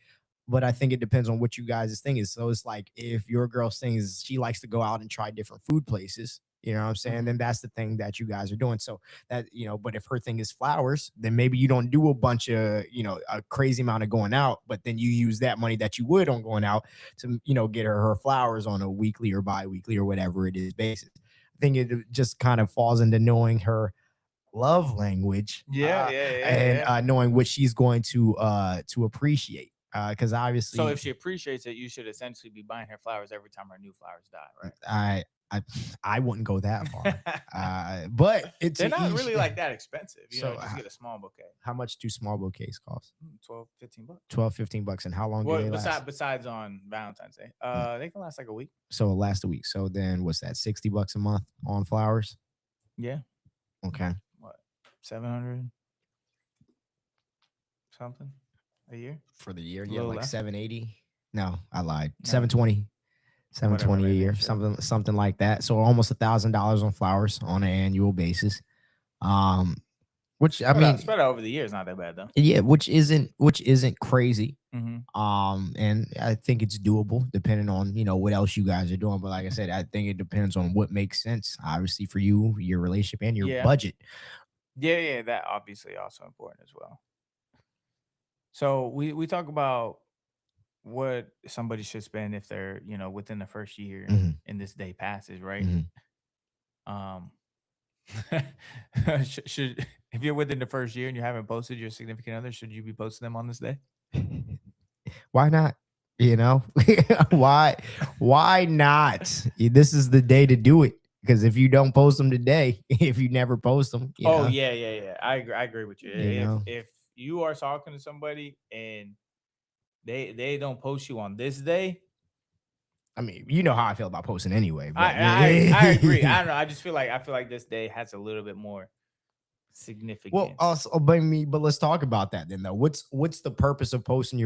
But I think Mhm, it depends on what you guys' thing is. So it's like if your girl's thing is she likes to go out and try different food places, you know what I'm saying? mhm. Then that's the thing that you guys are doing. So that, but if her thing is flowers, then maybe you don't do a bunch of, a crazy amount of going out, but then you use that money that you would on going out to, get her flowers on a weekly or bi-weekly or whatever it is basis. I think it just kind of falls into knowing her love language, Yeah, yeah, yeah, and yeah. knowing what she's going to appreciate, because So obviously if she appreciates it, you should essentially be buying her flowers every time her new flowers die, I I I wouldn't go that far, right? but it's They're a not each. really like that expensive. So Just get a small bouquet. how much do small bouquets cost? 12, $15. 12, $15, and how long do Well, they last? besides on Valentine's Day, Mm, they can last like a week. so it lasts a week. So then what's that? $60 a month on flowers. Yeah. Okay, What? 700 something a year? for the year, A yeah, little like less. 780. No, I lied. No, 720. Seven whatever twenty a maybe. year, Sure. something like that. So almost $1,000 on flowers on an annual basis. Um, which I mean, Spread out over the years, not that bad though. yeah, which isn't crazy. Hmm. And I think it's doable depending on what else you guys are doing. But like I said, I think it depends on what makes sense, obviously for you, your relationship, and your Yeah. budget. Yeah, yeah, that obviously also important as well. So we talk about what somebody should spend if they're, within the first year Hmm. and this day passes, right? Hmm. Um should if you're within the first year and you haven't posted your significant other, should you be posting them on this day? Why not? You know, why why not? This is the day to do it. Because if you don't post them today, if you never post them, Oh yeah, yeah, yeah. I agree with you. you know, If you are talking to somebody and they don't post you on this day, I mean, you know how I feel about posting anyway, I but I agree. I don't know. I feel like this day has a little bit more well, significance also, but let's talk about that then though. What's the purpose of posting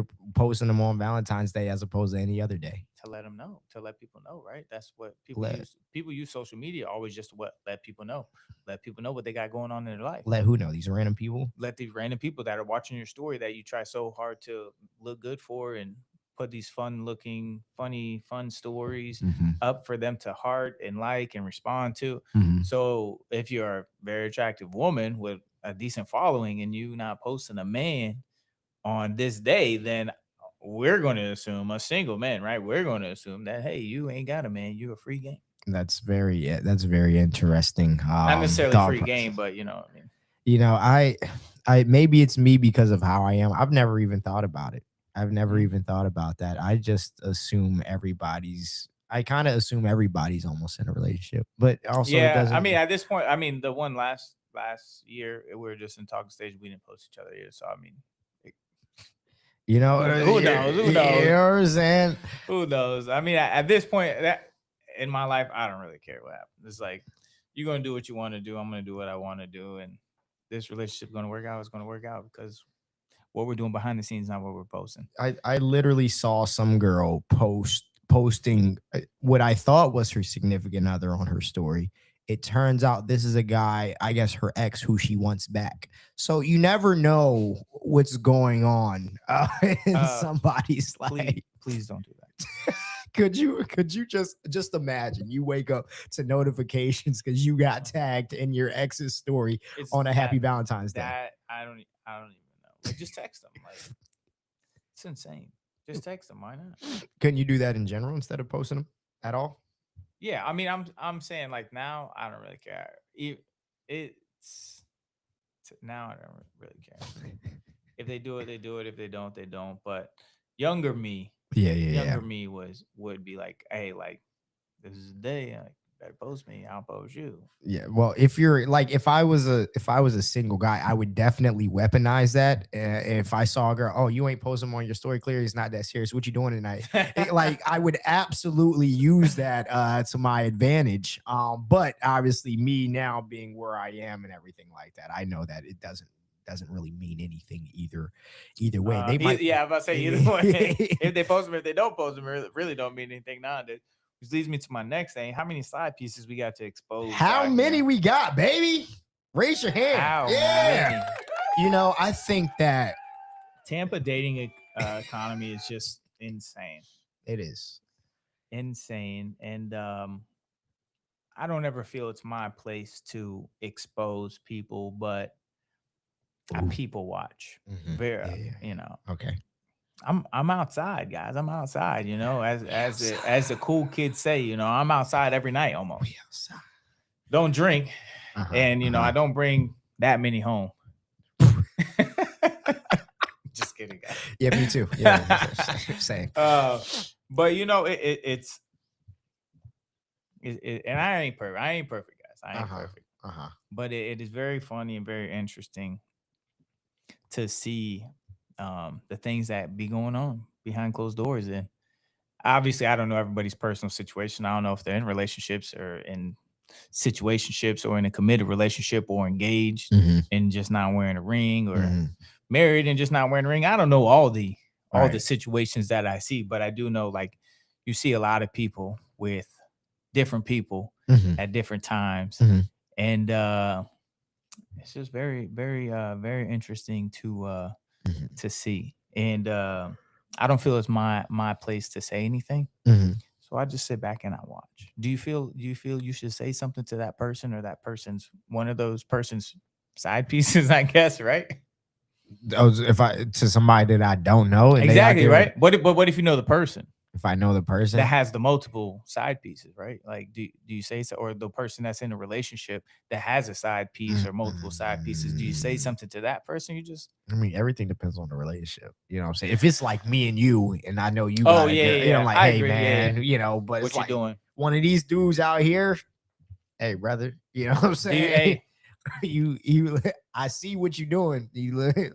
them on Valentine's Day as opposed to any other day? to let them know, to let people know, right? That's what people Let use. People use social media always just to what let people know what they got going on in their life. let who know? These random people? Let these random people that are watching your story that you try so hard to look good for and put these fun looking, funny, fun stories Hmm. up for them to heart and like and respond to. Hmm. So if you're a very attractive woman with a decent following and you not posting a man on this day, then we're going to assume a single man, right? We're going to assume that hey, you ain't got a man, you a free game. That's very interesting Not necessarily thought free game, process. but you know what I mean. You know, I maybe it's me because of how I am. I've never even thought about it. I've never Mhm. even thought about that. I kind of assume everybody's almost in a relationship, but also it Yeah, I mean, doesn't. at this point, I mean, the one last year, we were just in talking stage. We didn't post each other yet, so I mean, it- who knows? Who You knows? know what I'm saying? Who knows? I mean, at this point, that in my life, I don't really care what happens. It's like you're gonna do what you want to do. I'm gonna do what I want to do, and this relationship gonna work out. It's gonna work out because what we're doing behind the scenes, is not what we're posting. I literally saw some girl posting what I thought was her significant other on her story. It turns out this is a guy, I guess her ex, who she wants back. So you never know what's going on in Uh, somebody's life. please don't do that. Could you just imagine you wake up to notifications because you got Uh, tagged in your ex's story It's on a happy that Valentine's Day? that I don't even know. Like, just text them. Like, it's insane. Just text them. Why not? Couldn't you do that in general instead of posting them at all? Yeah, I mean, I'm saying like now I don't really care. It's now I don't really care. If they do it, they do it. If they don't, they don't. But younger me, Yeah, yeah, yeah. Younger me would be like, hey, like this is the day, like better post me, I'll post you. Yeah, well, if you're like, if I was a single guy, I would definitely weaponize that. If I saw a girl, oh, you ain't posting him on your story, clearly it's not that serious. What you doing tonight? Like, I would absolutely use that to my advantage. But obviously, me now being where I am and everything like that, I know that it doesn't really mean anything either way. They might. Yeah, I'm about to say either way. If they post them, if they don't post them, really don't mean anything nowadays. Which leads me to my next thing. How many side pieces we got to expose How out many here? we got, baby? Raise your hand. How Yeah. many? I think that Tampa dating economy is just insane, it is. insane, and I don't ever feel it's my place to expose people, but I Ooh. people watch. Yeah, Very, yeah, you know, yeah. Okay. I'm outside, guys. I'm outside. As the cool kids say, I'm outside every night We almost. outside. Don't drink, Uh-huh. and I don't bring that many home. Just kidding, guys. Yeah, me too. Yeah, same. But and I ain't perfect. I ain't perfect, guys. I ain't Uh-huh. perfect. Uh-huh. But it is very funny and very interesting to see the things that be going on behind closed doors. And obviously, I don't know everybody's personal situation. I don't know if they're in relationships or in situationships or in a committed relationship or engaged Mm-hmm. and just not wearing a ring or Mm-hmm. married and just not wearing a ring. I don't know all the Right. situations that I see, but I do know like you see a lot of people with different people Mm-hmm. at different times. Mm-hmm. And it's just very, very, very interesting Mm-hmm. to see. And I don't feel it's my place to say anything. Mm-hmm. So I just sit back and I watch. Do you feel you should say something to that person or that person's one of those person's side pieces, I guess, right? If I to somebody that I don't know and they out Exactly, there, right? But what if you know the person if I know the that person, has the multiple side pieces, right? Like do you say so, or the person that's in a relationship that has a side piece or multiple side pieces, do you say mm, something to that person? You just I mean, everything depends on the relationship. You know what I'm saying? If it's like me and you, and I know you oh got a yeah, girl, yeah, I'm yeah. like, I hey agree. Yeah, yeah. man, but it's What you like doing? one of these dudes out here, hey brother, you know what I'm Do you saying? hey You I see what you're doing.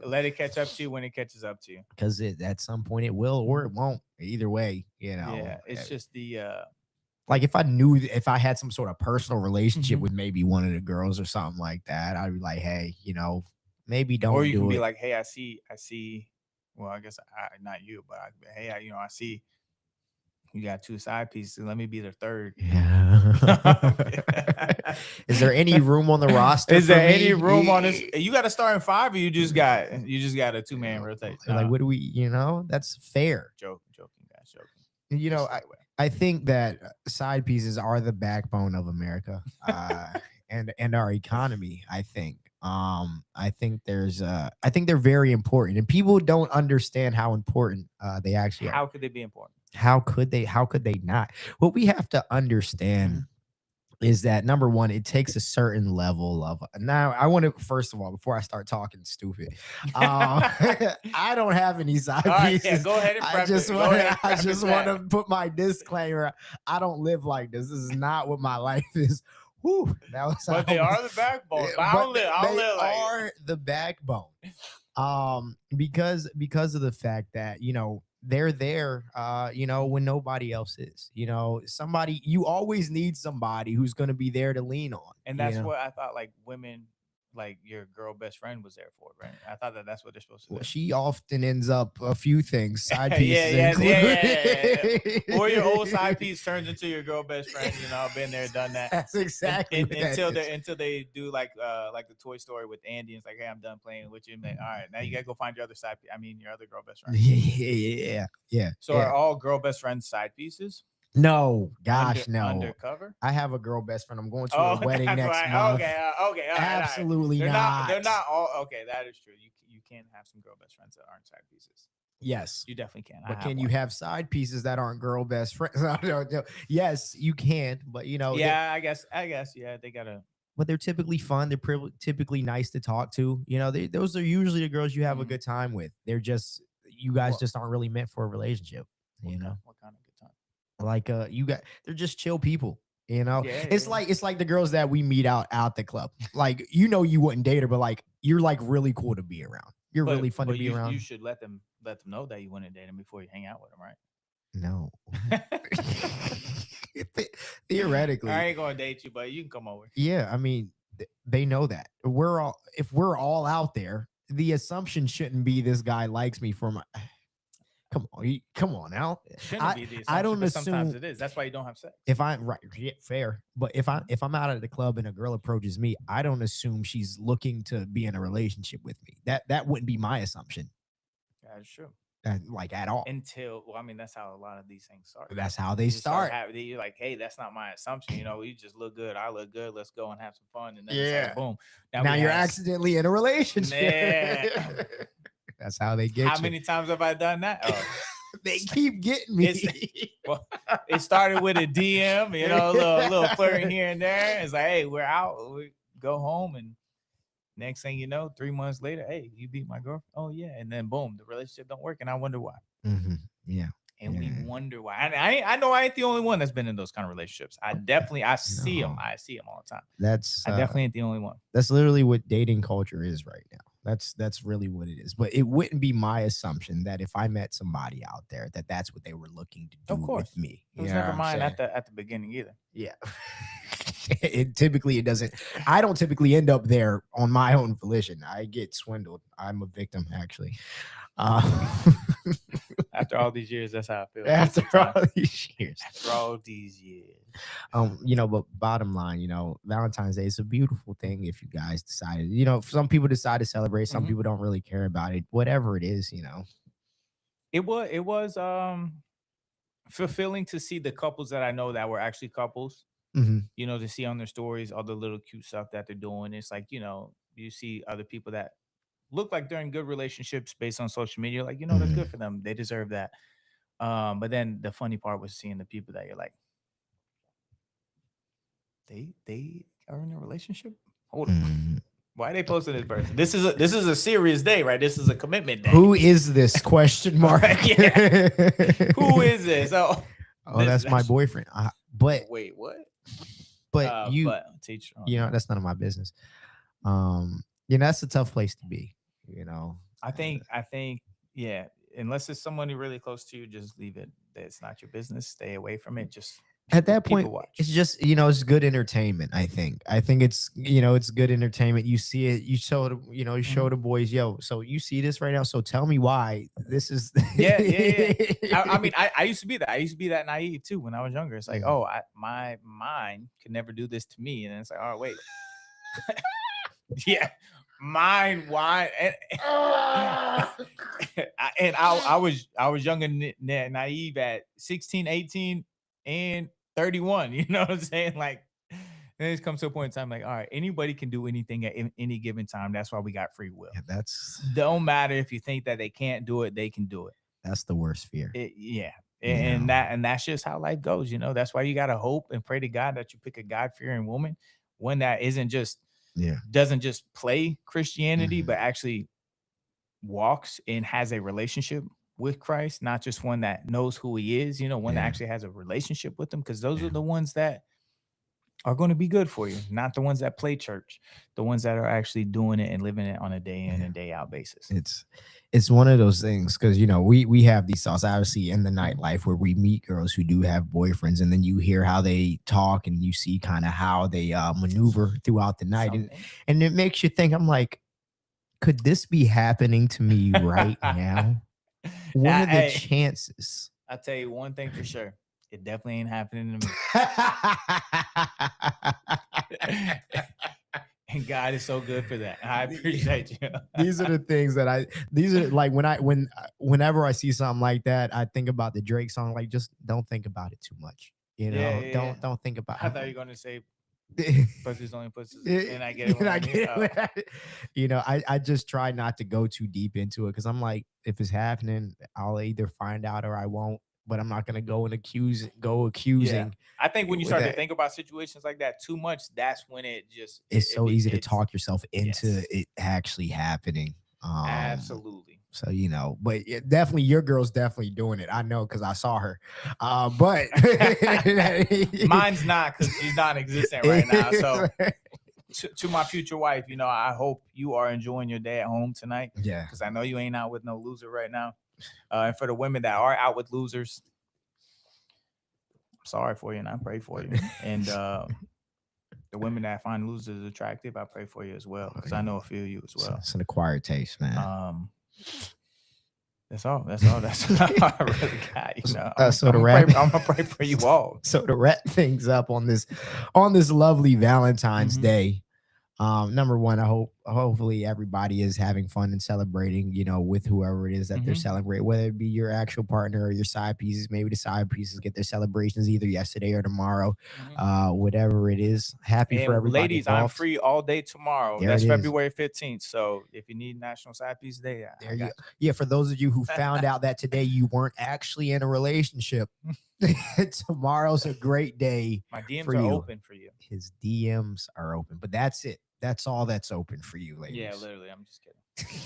let it catch up to you when it catches up to you? Because at some point it will or it won't. Either way, Yeah, it's just the like if I had some sort of personal relationship with maybe one of the girls or something like that, I'd be like, hey, maybe or don't you can do be it. like, hey, I see. Well, I guess not you, but hey, I see you got two side pieces. Let me be the third. Yeah. Is there any room on the roster Is for there any room on this? me? You got to start in five, or you just got a two-man rotate. Like, No, what do we, that's fair. joking, guys, joking. You know, Just I, stay away. I think that side pieces are the backbone of America, and our economy. I think they're very important, and people don't understand how important they actually are. How could they be important? How could they? How could they not? What we have to understand is that number one, it takes a certain level of. Now I want to, first of all, before I start talking stupid, I don't have any side All right, yeah, pieces. go ahead and I preface. just Go want ahead to and I preface just want that. to put my disclaimer. I don't live like this. This is not what my life is. Whew, that was But they are the backbone. But I don't live. I don't they live like it. are the backbone. Because of the fact that they're there when nobody else is. Somebody, you always need somebody who's going to be there to lean on. And that's what I thought. Like women, like your girl best friend was there for, right? I thought that's what they're supposed to Well, do. she often ends up a few things, side yeah, pieces yeah, yeah, included. yeah. Or your old side piece turns into your girl best friend. I've been there, done that. That's exactly what that Until is. they do like the Toy Story with Andy. It's like, hey, I'm done playing with you. And like, all right, now you gotta go find your other side. Your other girl best friend. Yeah. So are all girl best friends side pieces? No, gosh, no. Undercover. I have a girl best friend. I'm going to her Oh, wedding that's next right. month. Okay, okay, all right, all right. Absolutely They're not. They're not. not all. Okay, that is true. You can have some girl best friends that aren't side pieces. Yes. You definitely can. I But have can you one. have side pieces that aren't girl best friends? No. Yes, you can, but Yeah, I guess. Yeah, they gotta. but they're typically fun. They're typically nice to talk to. Those are usually the girls you have a Mhm. good time with. They're just, you guys Well, just aren't really meant for a relationship. you know. What kind of good time? Like you got they're just chill people. You know, Yeah, it's yeah. like the girls that we meet out the club. Like, you know, you wouldn't date her, but like you're like really cool to be around. You're really fun to But be you around. should let them know that you want to date them before you hang out with them, No, right? I theoretically, ain't gonna date you, but you can come over. yeah. I mean, they know that we're all if we're all out there. The assumption shouldn't be this guy likes me for my. Come on, come on now. Shouldn't I be the I assumption, don't but sometimes assume it is. That's why you don't have sex. if I'm right, yeah, fair. But if I Mhm. if I'm out at the club and a girl approaches me, I don't assume she's looking to be in a relationship with me. That wouldn't be my assumption, That's true. like at all. Until, well, I mean, that's how a lot of these things start. That's how they You just start start. having, you're like, hey, that's not my assumption. You know, you just look good. I look good. Let's go and have some fun. And then it's like, Yeah. boom. Now Now we you're have, accidentally in a relationship. nah. That's how they How get you. many times have I done that? Oh, They keep getting it's, me. well, it started with a DM, you know, a little flirting here and there. It's like, hey, we're out. We go home. And next thing you know, 3 months later, hey, you beat my girlfriend. Oh, yeah. And then boom, the relationship don't work. And I wonder why. Mhm. Yeah. And we Yeah. wonder why. And I know I ain't the only one that's been in those kind of relationships. I see them. No. I see them all the time. That's I definitely ain't the only one. that's literally what dating culture is right now. That's really what it is. But it wouldn't be my assumption that if I met somebody out there that that's what they were looking to Of do with course, me. it You was know what never I'm mine saying? at the beginning either. Yeah. It typically it doesn't. I don't typically end up there on my own volition. I get swindled. I'm a victim actually. Uh, After all these years, that's how I feel most after of the time. all these years. After all these years. But bottom line, Valentine's Day is a beautiful thing if you guys decided, some people decide to celebrate, some Mhm. people don't really care about it, whatever it is. It was fulfilling to see the couples that I know that were actually couples. Mhm. You know, to see on their stories all the little cute stuff that they're doing. It's like, you know, you see other people that look like they're in good relationships based on social media. Like, you know, that's good Mhm. for them. They deserve that. But then the funny part was seeing the people that you're like, they are in a relationship. Hold up, Mhm. why are they posting this person? This is a serious day, right? This is a commitment day. Who is this question mark? Yeah. Who is this? Oh, Oh, that's my that's boyfriend. But wait, what? you But teach your own, you know. that's none of my business. That's a tough place to be. You know, I think, yeah. Unless it's someone really close to you, just leave it. It's not your business. Stay away from it. Just at that point people watch. it's just it's good entertainment. I think it's good entertainment. You see it, you show the you show Mhm. the boys, yo, so you see this right now, so tell me why this is. Yeah, yeah, yeah. I mean, I used to be that. I used to be that naive too when I was younger. It's like, Mhm. oh, my mind could never do this to me, and then it's like, oh wait, yeah, mine, why? And, I was young and naive at 16, 18, and 31. You know what I'm saying? Like, then it comes to a point in time, like, all right, anybody can do anything at any given time. That's why we got free will. Yeah, that's Don't matter if you think that they can't do it, they can do it. that's the worst fear. Yeah. you know And that's just how life goes, you know. That's why you gotta hope and pray to God that you pick a God fearing woman, one that isn't just yeah. doesn't just play Christianity, Mhm. but actually walks and has a relationship with Christ, not just one that knows who he is, you know, one that Yeah. actually has a relationship with him, because those are Yeah. the ones that are going to be good for you, not the ones that play church, the ones that are actually doing it and living it on a day in Yeah. and day out basis. It's one of those things because we have these thoughts obviously in the Mhm. nightlife where we meet girls who do have boyfriends, and then you hear how they talk and you see kind of how they maneuver throughout the night, and Something. and it makes you think. I'm like, could this be happening to me right now? What are the Hey, chances? I'll tell you one thing for sure. It definitely ain't happening to me. And God is so good for that. I appreciate you. These are the things that these are like whenever I see something like that, I think about the Drake song, like, just don't think about it too much. Yeah, yeah, yeah. Don't think about I thought you were gonna say pussy's only pussies, and I get it you when know, I I hear. get it. I just try not to go too deep into it because I'm like, if it's happening, I'll either find out or I won't. But I'm not gonna go Yeah, accusing I think when you with start to that. think about situations like that too much, that's when it just It's so easy to it's talk yourself into yes, it actually happening. absolutely. So, but definitely your girl's definitely doing it. I know because I saw her. But Mine's not, because she's non-existent right now. So to my future wife, I hope you are enjoying your day at home tonight, yeah. because I know you ain't out with no loser right now. And for the women that are out with losers, I'm sorry for you and I pray for you. And the women that find losers attractive, I pray for you as well, because I know I feel you as well. It's an acquired taste, man. That's all. That's all. That's all I really got. I'm So to gonna pray for you all. So to wrap things up on this lovely Valentine's Day, number one, hopefully everybody is having fun and celebrating, with whoever it is that they're celebrating, whether it be your actual partner or your side pieces. Maybe the side pieces get their celebrations either yesterday or tomorrow, whatever it is. Happy for everybody. Ladies, involved. I'm free all day tomorrow. There That's it is. February 15th. So if you need National Side Piece Day, there you go. Yeah, for those of you who found out that today you weren't actually in a relationship, tomorrow's a great day. My DMs are open for you. His DMs are open, but that's it. That's all that's open for you, ladies. Yeah, literally. I'm just kidding.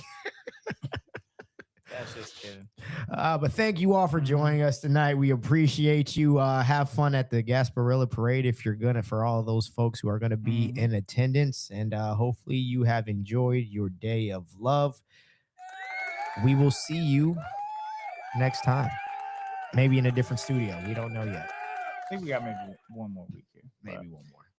That's just kidding. But thank you all for joining us tonight. We appreciate you. Have fun at the Gasparilla Parade if you're gonna, for all those folks who are gonna be in attendance, and hopefully you have enjoyed your day of love. We will see you next time, maybe in a different studio. We don't know yet. I think we got maybe one more week here. Maybe one more.